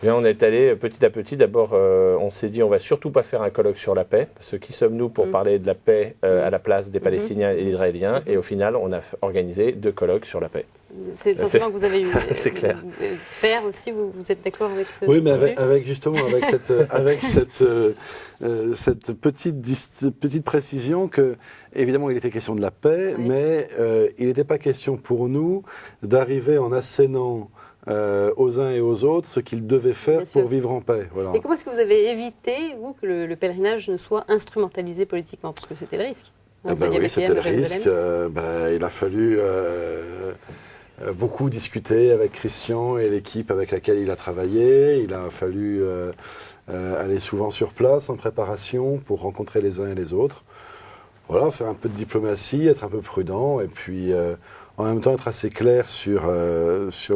Speaker 3: Bien, on est allé petit à petit. D'abord, on s'est dit on va surtout pas faire un colloque sur la paix, parce que qui sommes-nous pour parler de la paix à la place des Palestiniens et des Israéliens? Et au final, on a organisé deux colloques sur la paix.
Speaker 1: C'est le sentiment que vous avez eu.
Speaker 3: C'est clair.
Speaker 1: Père aussi, vous êtes d'accord avec ce?
Speaker 2: Oui, mais avec cette petite précision que, évidemment, il était question de la paix, mais il n'était pas question pour nous d'arriver en assénant aux uns et aux autres ce qu'ils devaient faire pour vivre en paix. Voilà.
Speaker 1: Et comment est-ce que vous avez évité, vous, que le pèlerinage ne soit instrumentalisé politiquement? Parce que c'était le risque.
Speaker 2: Oui, c'était le risque. Il a fallu beaucoup discuter avec Christian et l'équipe avec laquelle il a travaillé. Il a fallu aller souvent sur place en préparation pour rencontrer les uns et les autres. Voilà, faire un peu de diplomatie, être un peu prudent et puis en même temps être assez clair sur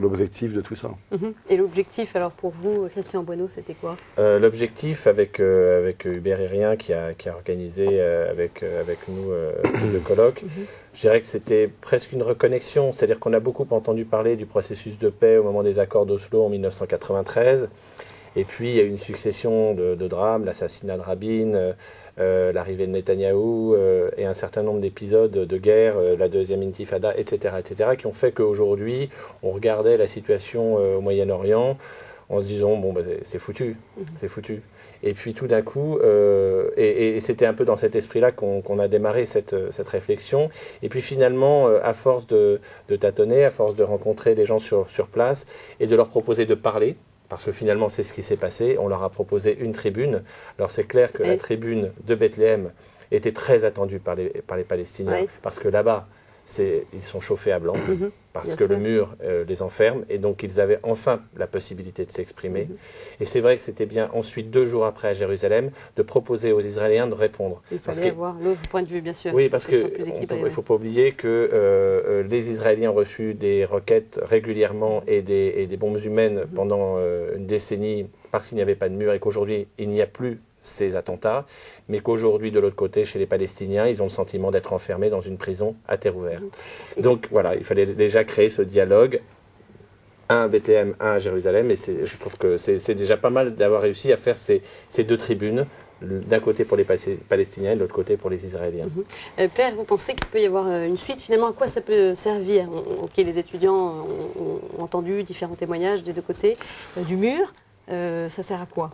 Speaker 2: l'objectif de tout ça.
Speaker 1: Et l'objectif, alors pour vous, Christian Bueno, c'était quoi?
Speaker 3: L'objectif avec Hubert Irien qui a organisé avec nous ces deux colloques, je dirais que c'était presque une reconnexion, c'est-à-dire qu'on a beaucoup entendu parler du processus de paix au moment des accords d'Oslo en 1993, et puis il y a eu une succession de drames, l'assassinat de Rabin, l'arrivée de Netanyahou et un certain nombre d'épisodes de guerre, la deuxième intifada, etc., qui ont fait qu'aujourd'hui, on regardait la situation au Moyen-Orient en se disant, bon, c'est foutu, c'est foutu. Et puis tout d'un coup, et c'était un peu dans cet esprit-là qu'on a démarré cette réflexion. Et puis finalement, à force de tâtonner, à force de rencontrer des gens sur place et de leur proposer de parler, parce que finalement, c'est ce qui s'est passé. On leur a proposé une tribune. Alors, c'est clair que la tribune de Bethléem était très attendue par les Palestiniens. Parce que là-bas, ils sont chauffés à blanc. Parce que le mur les enferme. Et donc, ils avaient enfin la possibilité de s'exprimer. Et c'est vrai que c'était bien, ensuite, 2 jours après à Jérusalem, de proposer aux Israéliens de répondre.
Speaker 1: Il fallait avoir l'autre point de vue, bien sûr.
Speaker 3: Oui, parce qu'il ne faut pas oublier que les Israéliens ont reçu des roquettes régulièrement et des bombes humaines pendant une décennie parce qu'il n'y avait pas de mur et qu'aujourd'hui, il n'y a plus ces attentats, mais qu'aujourd'hui, de l'autre côté, chez les Palestiniens, ils ont le sentiment d'être enfermés dans une prison à terre ouverte. Donc voilà, il fallait déjà créer ce dialogue, un à Bethléem, un à Jérusalem, et je trouve que c'est déjà pas mal d'avoir réussi à faire ces deux tribunes, d'un côté pour les Palestiniens et de l'autre côté pour les Israéliens.
Speaker 1: Père, vous pensez qu'il peut y avoir une suite? Finalement, à quoi ça peut servir? Les étudiants ont entendu différents témoignages des deux côtés du mur. Ça sert à quoi?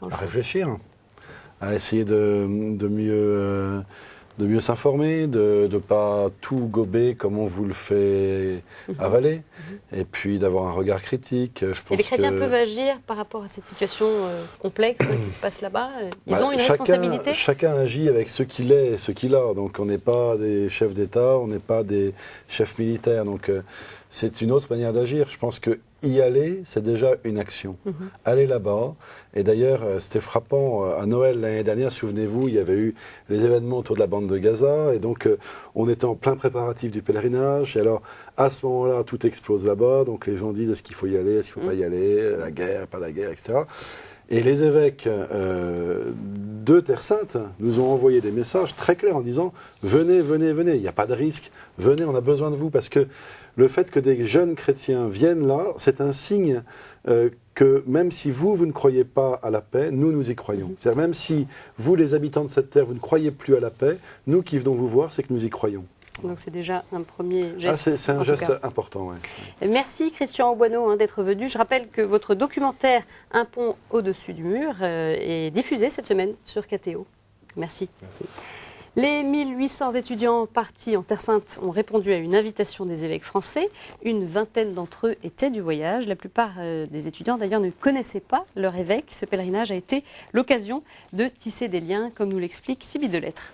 Speaker 2: À réfléchir, à essayer de mieux s'informer, de ne pas tout gober comme on vous le fait avaler, et puis d'avoir un regard critique. Je pense
Speaker 1: et les chrétiens peuvent agir par rapport à cette situation complexe qui se passe là-bas? Ils ont une responsabilité?
Speaker 2: Chacun agit avec ce qu'il est et ce qu'il a. Donc on n'est pas des chefs d'État, on n'est pas des chefs militaires. Donc c'est une autre manière d'agir. Je pense que y aller, c'est déjà une action. Aller là-bas, et d'ailleurs, c'était frappant, à Noël l'année dernière, souvenez-vous, il y avait eu les événements autour de la bande de Gaza, et donc on était en plein préparatif du pèlerinage, et alors à ce moment-là, tout explose là-bas, donc les gens disent est-ce qu'il faut y aller, est-ce qu'il ne faut pas y aller, la guerre, pas la guerre, etc. Et les évêques de Terre Sainte nous ont envoyé des messages très clairs en disant « Venez, venez, venez, il n'y a pas de risque, venez, on a besoin de vous », parce que le fait que des jeunes chrétiens viennent là, c'est un signe que même si vous ne croyez pas à la paix, nous y croyons. C'est-à-dire même si vous, les habitants de cette terre, vous ne croyez plus à la paix, nous qui venons vous voir, c'est que nous y croyons.
Speaker 1: Donc c'est déjà un premier geste.
Speaker 2: C'est un geste important, oui.
Speaker 1: Merci Christian Bueno d'être venu. Je rappelle que votre documentaire « Un pont au-dessus du mur » est diffusé cette semaine sur KTO. Merci. Les 1800 étudiants partis en Terre Sainte ont répondu à une invitation des évêques français. Une vingtaine d'entre eux étaient du voyage. La plupart des étudiants d'ailleurs ne connaissaient pas leur évêque. Ce pèlerinage a été l'occasion de tisser des liens, comme nous l'explique Sybille Delettre.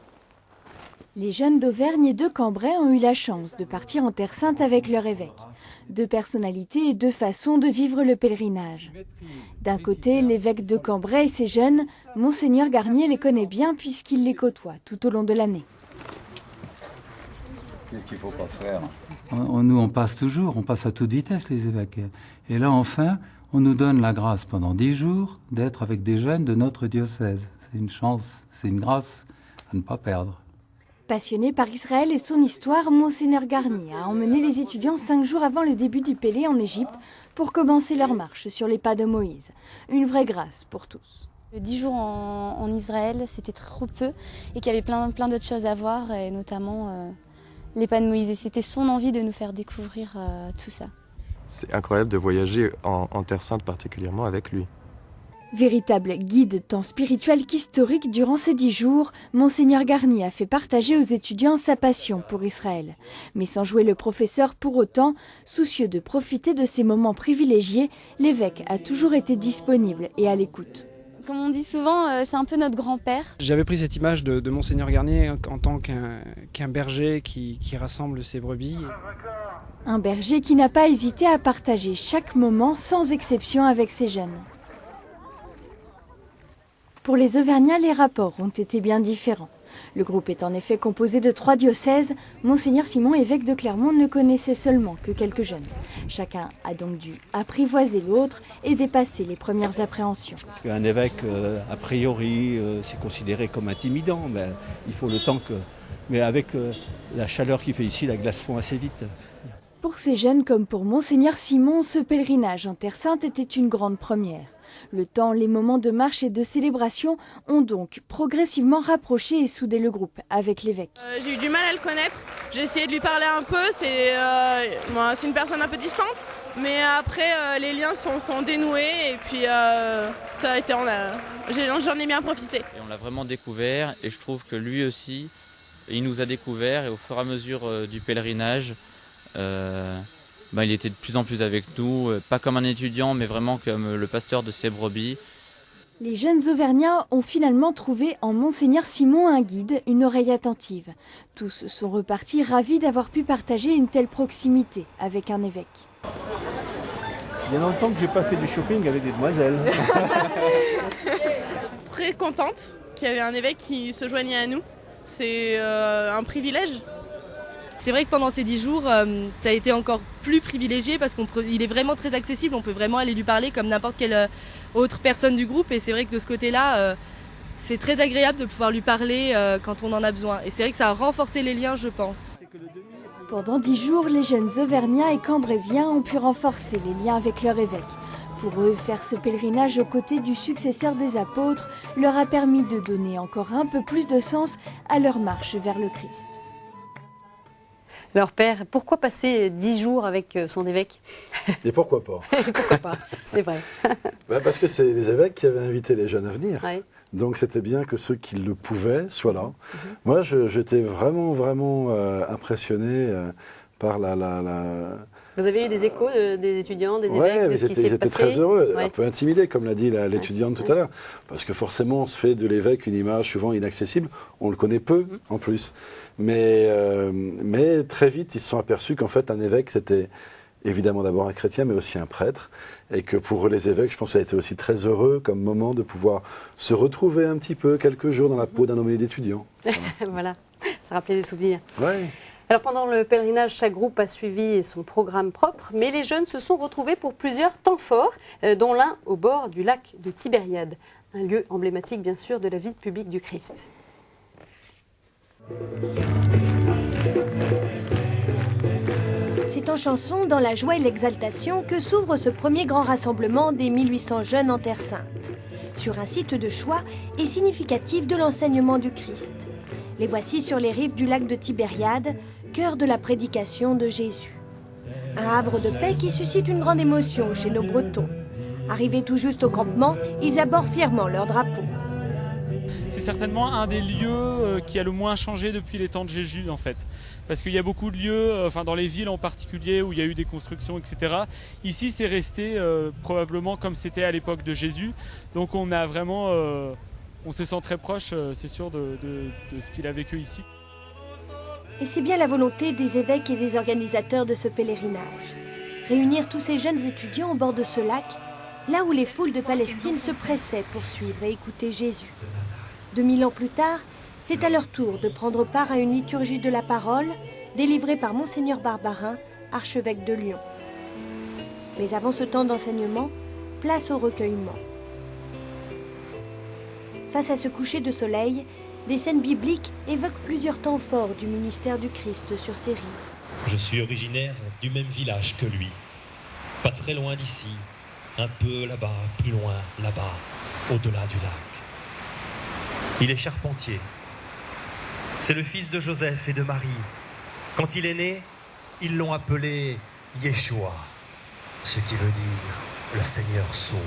Speaker 7: Les jeunes d'Auvergne et de Cambrai ont eu la chance de partir en Terre Sainte avec leur évêque. Deux personnalités et deux façons de vivre le pèlerinage. D'un côté, l'évêque de Cambrai et ses jeunes, Monseigneur Garnier les connaît bien puisqu'il les côtoie tout au long de l'année.
Speaker 8: Qu'est-ce qu'il ne faut pas faire? Nous, on passe toujours, on passe à toute vitesse les évêques. Et là, enfin, on nous donne la grâce pendant 10 jours d'être avec des jeunes de notre diocèse. C'est une chance, c'est une grâce à ne pas perdre.
Speaker 7: Passionné par Israël et son histoire, Monseigneur Garnier a emmené les étudiants 5 jours avant le début du Pélé en Égypte pour commencer leur marche sur les pas de Moïse. Une vraie grâce pour tous.
Speaker 9: 10 jours en Israël, c'était trop peu et qu'il y avait plein d'autres choses à voir, et notamment les pas de Moïse. Et c'était son envie de nous faire découvrir tout ça.
Speaker 12: C'est incroyable de voyager en Terre Sainte particulièrement avec lui.
Speaker 7: Véritable guide tant spirituel qu'historique durant ces 10 jours, Monseigneur Garnier a fait partager aux étudiants sa passion pour Israël. Mais sans jouer le professeur pour autant, soucieux de profiter de ces moments privilégiés, l'évêque a toujours été disponible et à l'écoute.
Speaker 9: Comme on dit souvent, c'est un peu notre grand-père.
Speaker 13: J'avais pris cette image de Monseigneur Garnier en tant qu'un berger qui rassemble ses brebis.
Speaker 7: Un berger qui n'a pas hésité à partager chaque moment sans exception avec ses jeunes. Pour les Auvergnats, les rapports ont été bien différents. Le groupe est en effet composé de 3 diocèses. Monseigneur Simon, évêque de Clermont, ne connaissait seulement que quelques jeunes. Chacun a donc dû apprivoiser l'autre et dépasser les premières appréhensions.
Speaker 15: Parce qu'un évêque, a priori, c'est considéré comme intimidant, mais il faut le temps que... Mais avec la chaleur qu'il fait ici, la glace fond assez vite.
Speaker 7: Pour ces jeunes comme pour Monseigneur Simon, ce pèlerinage en Terre Sainte était une grande première. Le temps, les moments de marche et de célébration ont donc progressivement rapproché et soudé le groupe avec l'évêque.
Speaker 16: J'ai eu du mal à le connaître, j'ai essayé de lui parler un peu, c'est une personne un peu distante, mais après les liens sont dénoués et puis ça a été, j'en ai bien profité.
Speaker 17: Et on l'a vraiment découvert et je trouve que lui aussi, il nous a découvert et au fur et à mesure du pèlerinage, il était de plus en plus avec nous, pas comme un étudiant, mais vraiment comme le pasteur de ses brebis.
Speaker 7: Les jeunes Auvergnats ont finalement trouvé en Monseigneur Simon un guide, une oreille attentive. Tous sont repartis ravis d'avoir pu partager une telle proximité avec un évêque.
Speaker 15: Il y a longtemps que je n'ai pas fait du shopping avec des demoiselles.
Speaker 16: Très contente qu'il y avait un évêque qui se joignait à nous. C'est un privilège.
Speaker 24: C'est vrai que pendant ces 10 jours, ça a été encore plus privilégié parce qu'il est vraiment très accessible. On peut vraiment aller lui parler comme n'importe quelle autre personne du groupe. Et c'est vrai que de ce côté-là, c'est très agréable de pouvoir lui parler quand on en a besoin. Et c'est vrai que ça a renforcé les liens, je pense.
Speaker 7: Pendant 10 jours, les jeunes Auvergnats et Cambrésiens ont pu renforcer les liens avec leur évêque. Pour eux, faire ce pèlerinage aux côtés du successeur des apôtres leur a permis de donner encore un peu plus de sens à leur marche vers le Christ.
Speaker 1: Leur père, pourquoi passer 10 jours avec son évêque?
Speaker 2: Et pourquoi pas?
Speaker 1: Pourquoi pas, c'est vrai.
Speaker 2: Parce que c'est les évêques qui avaient invité les jeunes à venir.
Speaker 1: Ouais.
Speaker 2: Donc c'était bien que ceux qui le pouvaient soient là. Moi, j'étais vraiment impressionné par la...
Speaker 1: Vous avez eu des échos des étudiants, des évêques,
Speaker 2: de ce qui s'est passé? Ils étaient très heureux, un peu intimidés, comme l'a dit l'étudiante tout à l'heure. Parce que forcément, on se fait de l'évêque une image souvent inaccessible. On le connaît peu, en plus. Mais très vite, ils se sont aperçus qu'en fait, un évêque, c'était évidemment d'abord un chrétien, mais aussi un prêtre. Et que pour les évêques, je pense que ça a été aussi très heureux comme moment de pouvoir se retrouver un petit peu, quelques jours, dans la peau d'un homme d'étudiant.
Speaker 1: Voilà, ça rappelait des souvenirs.
Speaker 2: Ouais.
Speaker 1: Alors pendant le pèlerinage, chaque groupe a suivi son programme propre, mais les jeunes se sont retrouvés pour plusieurs temps forts, dont l'un au bord du lac de Tibériade, un lieu emblématique bien sûr de la vie publique du Christ.
Speaker 14: C'est en chanson, dans la joie et l'exaltation, que s'ouvre ce premier grand rassemblement des 1800 jeunes en Terre Sainte, sur un site de choix et significatif de l'enseignement du Christ. Les voici sur les rives du lac de Tibériade, cœur de la prédication de Jésus. Un havre de paix qui suscite une grande émotion chez nos Bretons. Arrivés tout juste au campement, ils abordent fièrement leur drapeau.
Speaker 5: C'est certainement un des lieux qui a le moins changé depuis les temps de Jésus en fait. Parce qu'il y a beaucoup de lieux, dans les villes en particulier, où il y a eu des constructions, etc. Ici, c'est resté probablement comme c'était à l'époque de Jésus. Donc on a vraiment, on se sent très proche, c'est sûr, de ce qu'il a vécu ici.
Speaker 14: Et c'est bien la volonté des évêques et des organisateurs de ce pèlerinage. Réunir tous ces jeunes étudiants au bord de ce lac, là où les foules de Palestine se pressaient pour suivre et écouter Jésus. 2000 ans plus tard, c'est à leur tour de prendre part à une liturgie de la parole délivrée par Monseigneur Barbarin, archevêque de Lyon. Mais avant ce temps d'enseignement, place au recueillement. Face à ce coucher de soleil, des scènes bibliques évoquent plusieurs temps forts du ministère du Christ sur ces rives.
Speaker 6: Je suis originaire du même village que lui, pas très loin d'ici, un peu là-bas, plus loin là-bas, au-delà du lac. Il est charpentier. C'est le fils de Joseph et de Marie. Quand il est né, ils l'ont appelé Yeshua, ce qui veut dire le Seigneur sauve.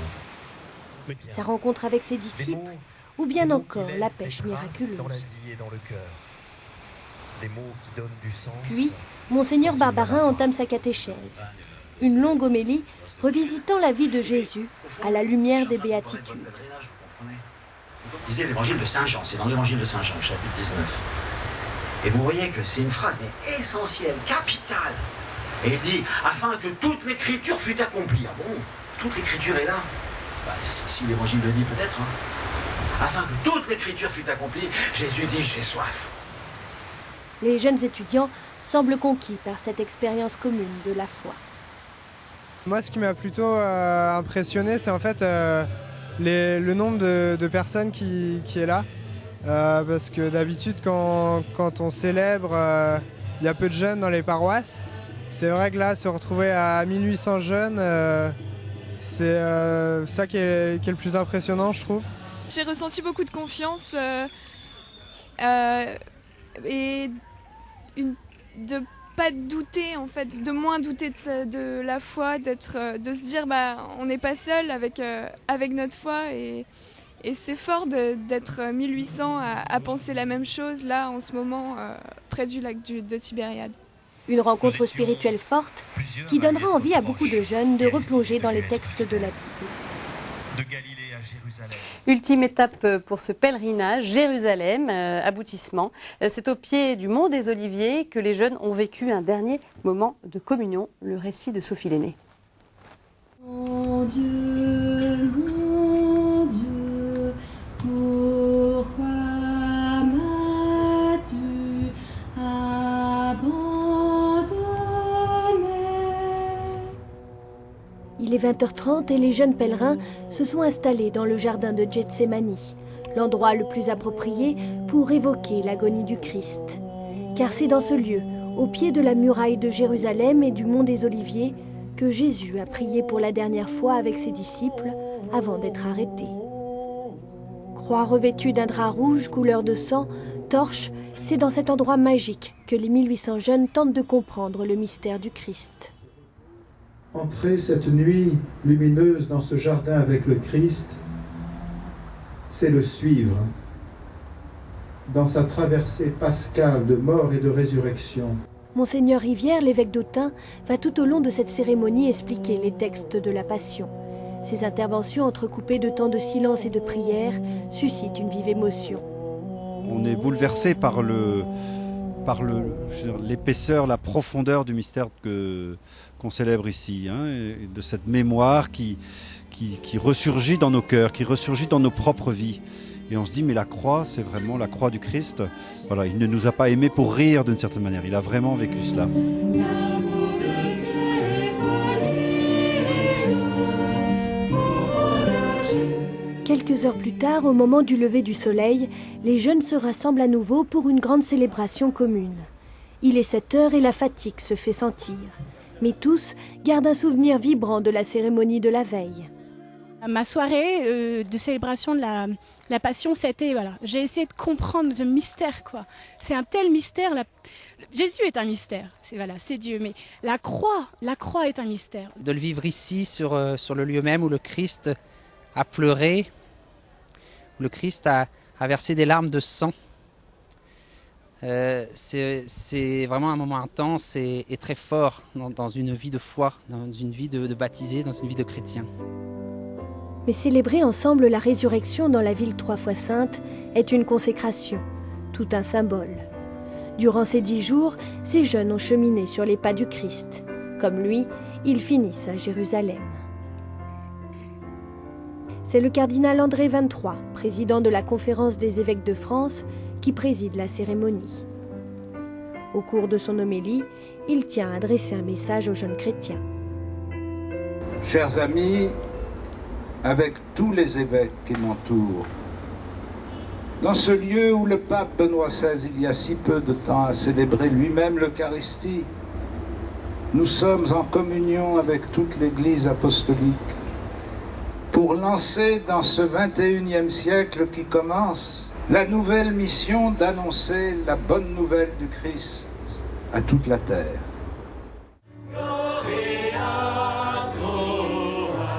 Speaker 14: Sa rencontre avec ses disciples, ou bien encore la pêche miraculeuse.
Speaker 6: Dans la vie et dans le cœur. Des mots qui donnent du sens.
Speaker 14: Puis, Monseigneur Barbarin entame sa catéchèse. Une longue homélie revisitant la vie de Jésus à la lumière des béatitudes.
Speaker 10: Lisez l'évangile de Saint Jean, c'est dans l'évangile de Saint Jean, chapitre 19. Et vous voyez que c'est une phrase mais essentielle, capitale. Et il dit, afin que toute l'écriture fût accomplie. Ah bon, toute l'écriture est là. Si l'évangile le dit peut-être. Afin que toute l'écriture fût accomplie, Jésus dit, j'ai soif.
Speaker 14: Les jeunes étudiants semblent conquis par cette expérience commune de la foi.
Speaker 11: Moi, ce qui m'a plutôt impressionné, c'est en fait le nombre de personnes qui est là. Parce que d'habitude, quand on célèbre, il y a peu de jeunes dans les paroisses. C'est vrai que là, se retrouver à 1800 jeunes, c'est ça qui est le plus impressionnant, je trouve.
Speaker 18: J'ai ressenti beaucoup de confiance et de pas douter en fait, de moins douter de la foi, de se dire on n'est pas seul avec notre foi et c'est fort d'être 1800 à penser la même chose là en ce moment près du lac de Tibériade.
Speaker 14: Une rencontre spirituelle forte qui donnera envie à beaucoup de jeunes de replonger dans les textes de la Bible.
Speaker 6: De Galilée à Jérusalem.
Speaker 1: Ultime étape pour ce pèlerinage, Jérusalem, aboutissement. C'est au pied du mont des Oliviers que les jeunes ont vécu un dernier moment de communion, le récit de Sophie Lenné.
Speaker 19: Mon Dieu, pourquoi m'as-tu abandonné?
Speaker 14: Il est 20h30 et les jeunes pèlerins se sont installés dans le jardin de Gethsémani, l'endroit le plus approprié pour évoquer l'agonie du Christ. Car c'est dans ce lieu, au pied de la muraille de Jérusalem et du mont des Oliviers, que Jésus a prié pour la dernière fois avec ses disciples avant d'être arrêté. Croix revêtue d'un drap rouge couleur de sang, torche, c'est dans cet endroit magique que les 1800 jeunes tentent de comprendre le mystère du Christ.
Speaker 20: Entrer cette nuit lumineuse dans ce jardin avec le Christ, c'est le suivre dans sa traversée pascale de mort et de résurrection.
Speaker 14: Monseigneur Rivière, l'évêque d'Autun, va tout au long de cette cérémonie expliquer les textes de la Passion. Ses interventions entrecoupées de temps de silence et de prière suscitent une vive émotion.
Speaker 28: On est bouleversé par l'épaisseur, la profondeur du mystère qu'on célèbre ici, et de cette mémoire qui ressurgit dans nos cœurs, qui ressurgit dans nos propres vies. Et on se dit, mais la croix, c'est vraiment la croix du Christ. Voilà, il ne nous a pas aimés pour rire d'une certaine manière. Il a vraiment vécu cela.
Speaker 14: Quelques heures plus tard, au moment du lever du soleil, les jeunes se rassemblent à nouveau pour une grande célébration commune. Il est 7h et la fatigue se fait sentir. Mais tous gardent un souvenir vibrant de la cérémonie de la veille.
Speaker 29: Ma soirée de célébration de la Passion, c'était, j'ai essayé de comprendre ce mystère, quoi. C'est un tel mystère. Jésus est un mystère, c'est Dieu, mais la croix est un mystère.
Speaker 30: De le vivre ici, sur le lieu même où le Christ a pleuré, où le Christ a
Speaker 3: à verser des larmes de sang. C'est vraiment un moment intense et très fort dans une vie de foi, dans une vie de baptisé, dans une vie de chrétien.
Speaker 14: Mais célébrer ensemble la résurrection dans la ville 3 fois sainte est une consécration, tout un symbole. Durant ces 10 jours, ces jeunes ont cheminé sur les pas du Christ. Comme lui, ils finissent à Jérusalem. C'est le cardinal André XXIII, président de la Conférence des évêques de France, qui préside la cérémonie. Au cours de son homélie, il tient à adresser un message aux jeunes chrétiens.
Speaker 4: Chers amis, avec tous les évêques qui m'entourent, dans ce lieu où le pape Benoît XVI, il y a si peu de temps, a célébré lui-même l'Eucharistie, nous sommes en communion avec toute l'Église apostolique pour lancer dans ce 21e siècle qui commence la nouvelle mission d'annoncer la bonne nouvelle du Christ à toute la terre.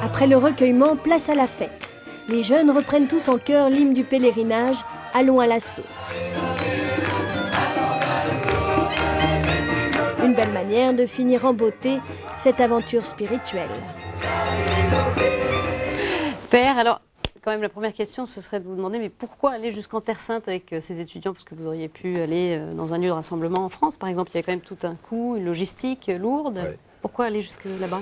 Speaker 14: Après le recueillement, place à la fête. Les jeunes reprennent tous en chœur l'hymne du pèlerinage « Allons à la source ». Une belle manière de finir en beauté cette aventure spirituelle.
Speaker 1: Père, alors, quand même, la première question, ce serait de vous demander, mais pourquoi aller jusqu'en Terre Sainte avec ces étudiants? Parce que vous auriez pu aller dans un lieu de rassemblement en France, par exemple. Il y a quand même tout un coût, une logistique lourde. Ouais. Pourquoi aller jusque là-bas?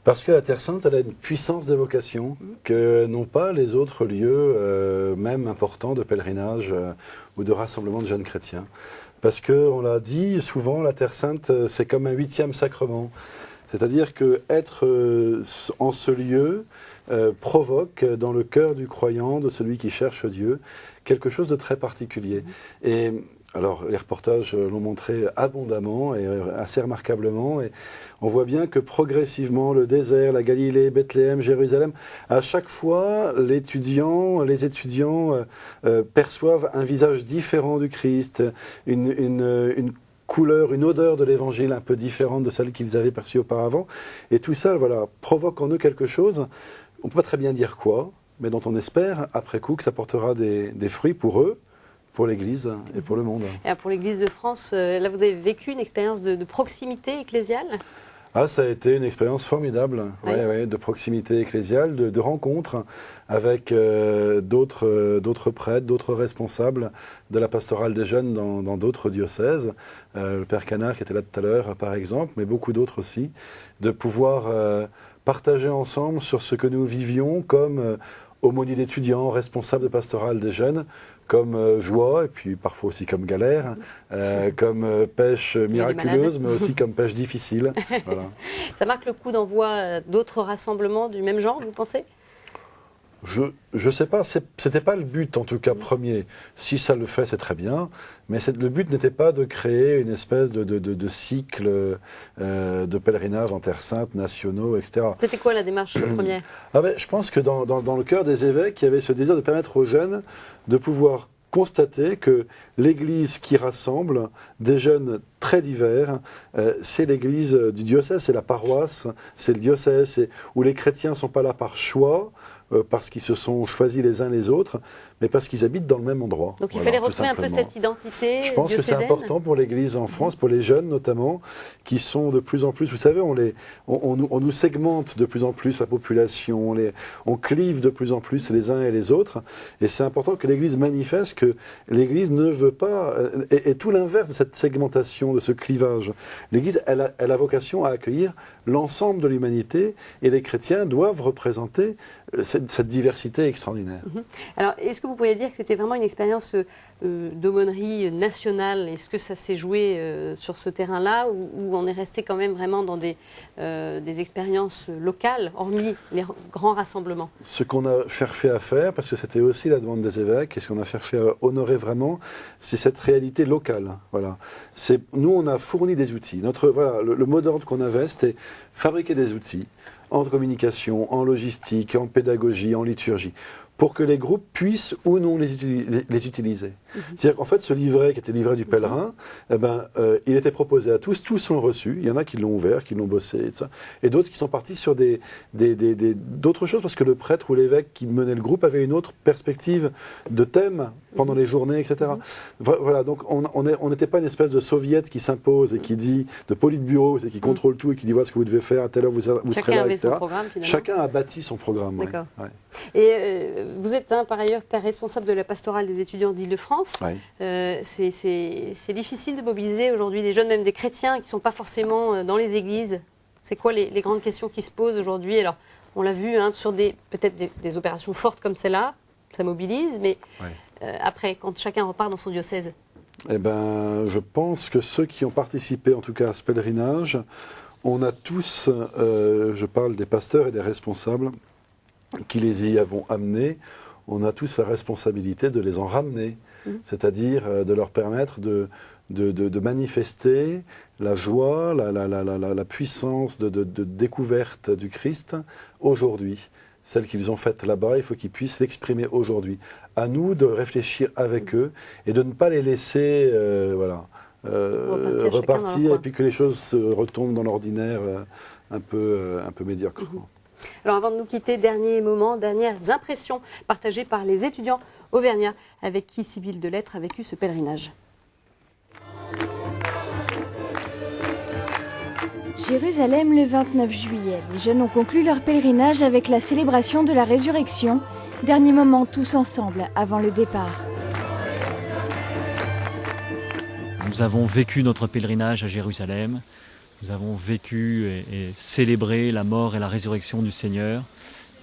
Speaker 2: Parce que la Terre Sainte, elle a une puissance d'évocation que n'ont pas les autres lieux, même importants, de pèlerinage ou de rassemblement de jeunes chrétiens. Parce qu'on l'a dit souvent, la Terre Sainte, c'est comme un 8e sacrement. C'est-à-dire qu'être en ce lieu provoque dans le cœur du croyant, de celui qui cherche Dieu, quelque chose de très particulier. Et alors, les reportages l'ont montré abondamment et assez remarquablement. Et on voit bien que progressivement, le désert, la Galilée, Bethléem, Jérusalem, à chaque fois, les étudiants perçoivent un visage différent du Christ, une couleur, une odeur de l'évangile un peu différente de celle qu'ils avaient perçue auparavant. Et tout ça, voilà, provoque en eux quelque chose, on ne peut pas très bien dire quoi, mais dont on espère, après coup, que ça portera des fruits pour eux, pour l'Église et pour le monde.
Speaker 1: Et pour l'Église de France, là vous avez vécu une expérience de proximité ecclésiale?
Speaker 2: Ah, ça a été une expérience formidable, ouais, de proximité ecclésiale, de rencontre avec d'autres prêtres, d'autres responsables de la pastorale des jeunes dans d'autres diocèses. Le Père Canard qui était là tout à l'heure, par exemple, mais beaucoup d'autres aussi, de pouvoir partager ensemble sur ce que nous vivions comme aumônier d'étudiants, responsable de pastorale des jeunes, comme joie, et puis parfois aussi comme galère, comme pêche miraculeuse, mais aussi comme pêche difficile. Voilà.
Speaker 1: Ça marque le coup d'envoi d'autres rassemblements du même genre, vous pensez ?
Speaker 2: Je sais pas, c'était pas le but en tout cas premier. Si ça le fait, c'est très bien, mais le but n'était pas de créer une espèce de cycle de pèlerinage en Terre Sainte, nationaux, etc.
Speaker 1: C'était quoi la démarche première ?
Speaker 2: Je pense que dans le cœur des évêques, il y avait ce désir de permettre aux jeunes de pouvoir constater que l'Église qui rassemble des jeunes très divers, c'est l'Église du diocèse, c'est la paroisse, c'est le diocèse, où les chrétiens ne sont pas là par choix, parce qu'ils se sont choisis les uns les autres, mais parce qu'ils habitent dans le même endroit.
Speaker 1: Donc il fallait retrouver un peu cette identité diocésaine.
Speaker 2: Je pense que c'est important pour l'Église en France, pour les jeunes notamment, qui sont de plus en plus, vous savez, on nous segmente de plus en plus la population, on clive de plus en plus les uns et les autres, et c'est important que l'Église manifeste que l'Église ne veut pas, et tout l'inverse de cette segmentation, de ce clivage. L'Église, elle a vocation à accueillir l'ensemble de l'humanité, et les chrétiens doivent représenter cette diversité extraordinaire.
Speaker 1: Alors, est-ce que vous pourriez dire que c'était vraiment une expérience d'aumônerie nationale? Est-ce que ça s'est joué sur ce terrain-là, ou on est resté quand même vraiment dans des expériences locales, hormis les grands rassemblements? Ce qu'on a cherché à faire, parce que c'était aussi la demande des évêques, et ce qu'on a cherché à honorer vraiment, c'est cette réalité locale. Voilà. Nous, on a fourni des outils. Le mot d'ordre qu'on avait, c'était fabriquer des outils en communication, en logistique, en pédagogie, en liturgie,
Speaker 2: pour que les groupes puissent ou non les utiliser. C'est-à-dire qu'en fait, ce livret qui était le livret du pèlerin, il était proposé à tous l'ont reçu. Il y en a qui l'ont ouvert, qui l'ont bossé, et d'autres qui sont partis sur d'autres choses, parce que le prêtre ou l'évêque qui menait le groupe avait une autre perspective de thème pendant les journées, etc. Voilà, donc on n'était pas une espèce de soviet qui s'impose et qui dit, de politburo, qui contrôle tout et qui dit voilà ce que vous devez faire, à telle heure vous serez là, etc. Chacun a bâti son programme.
Speaker 1: D'accord. Ouais. Et vous êtes par ailleurs père responsable de la pastorale des étudiants d'Île-de-France. Ouais. C'est difficile de mobiliser aujourd'hui des jeunes, même des chrétiens qui ne sont pas forcément dans les églises. C'est quoi les grandes questions qui se posent aujourd'hui? Alors, on l'a vu sur peut-être des opérations fortes comme celle-là, ça mobilise, mais après, quand chacun repart dans son diocèse.
Speaker 2: Eh ben, je pense que ceux qui ont participé, en tout cas à ce pèlerinage, on a tous, je parle des pasteurs et des responsables qui les y avons amenés, on a tous la responsabilité de les en ramener, c'est-à-dire de leur permettre de manifester la joie, la puissance de découverte du Christ aujourd'hui. Celle qu'ils ont faite là-bas, il faut qu'ils puissent l'exprimer aujourd'hui. À nous de réfléchir avec eux et de ne pas les laisser repartir et puis que les choses se retombent dans l'ordinaire un peu médiocre.
Speaker 1: Alors avant de nous quitter, dernier moment, dernières impressions partagées par les étudiants auvergnats avec qui Sibylle Delettre a vécu ce pèlerinage.
Speaker 7: Jérusalem le 29 juillet. Les jeunes ont conclu leur pèlerinage avec la célébration de la résurrection. Dernier moment tous ensemble avant le départ.
Speaker 8: Nous avons vécu notre pèlerinage à Jérusalem. Nous avons vécu et célébré la mort et la résurrection du Seigneur.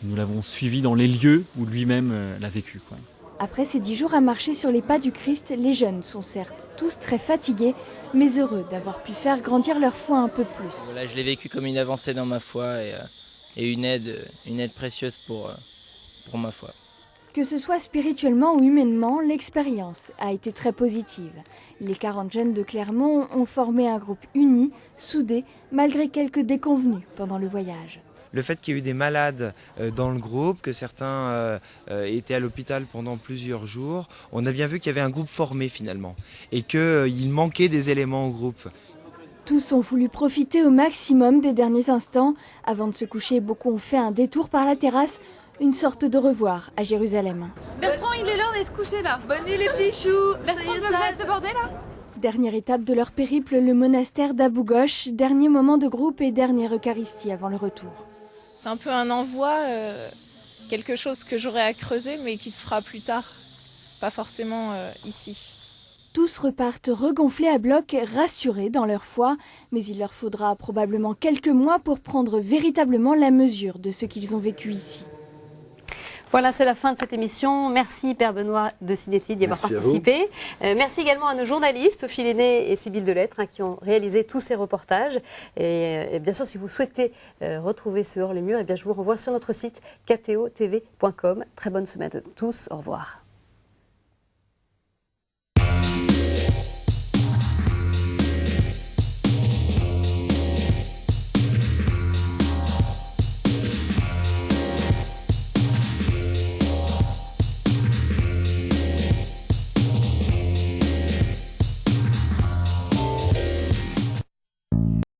Speaker 8: Nous l'avons suivi dans les lieux où lui-même l'a vécu.
Speaker 7: Après ces 10 jours à marcher sur les pas du Christ, les jeunes sont certes tous très fatigués, mais heureux d'avoir pu faire grandir leur foi un peu plus.
Speaker 9: Voilà, je l'ai vécu comme une avancée dans ma foi et une aide précieuse pour ma foi.
Speaker 7: Que ce soit spirituellement ou humainement, l'expérience a été très positive. Les 40 jeunes de Clermont ont formé un groupe uni, soudé, malgré quelques déconvenues pendant le voyage.
Speaker 12: Le fait qu'il y ait eu des malades dans le groupe, que certains étaient à l'hôpital pendant plusieurs jours, on a bien vu qu'il y avait un groupe formé finalement et qu'il manquait des éléments au groupe.
Speaker 7: Tous ont voulu profiter au maximum des derniers instants. Avant de se coucher, beaucoup ont fait un détour par la terrasse, une sorte de revoir à Jérusalem.
Speaker 21: Bertrand, il est l'heure d'aller se coucher là. Bonne nuit les petits choux. Bertrand, tu vas te border là?
Speaker 7: Dernière étape de leur périple, le monastère d'Abou Ghosh, dernier moment de groupe et dernière Eucharistie avant le retour.
Speaker 16: C'est un peu un envoi, quelque chose que j'aurais à creuser mais qui se fera plus tard, pas forcément ici.
Speaker 7: Tous repartent regonflés à bloc, rassurés dans leur foi, mais il leur faudra probablement quelques mois pour prendre véritablement la mesure de ce qu'ils ont vécu ici.
Speaker 1: Voilà, c'est la fin de cette émission. Merci Père Benoît de Sinetti d'y avoir participé. Merci également à nos journalistes, Ophélie Lenné et Sibylle Delettre, qui ont réalisé tous ces reportages. Et bien sûr, si vous souhaitez retrouver ce Hors les Murs, je vous renvoie sur notre site ktotv.com. Très bonne semaine à tous. Au revoir.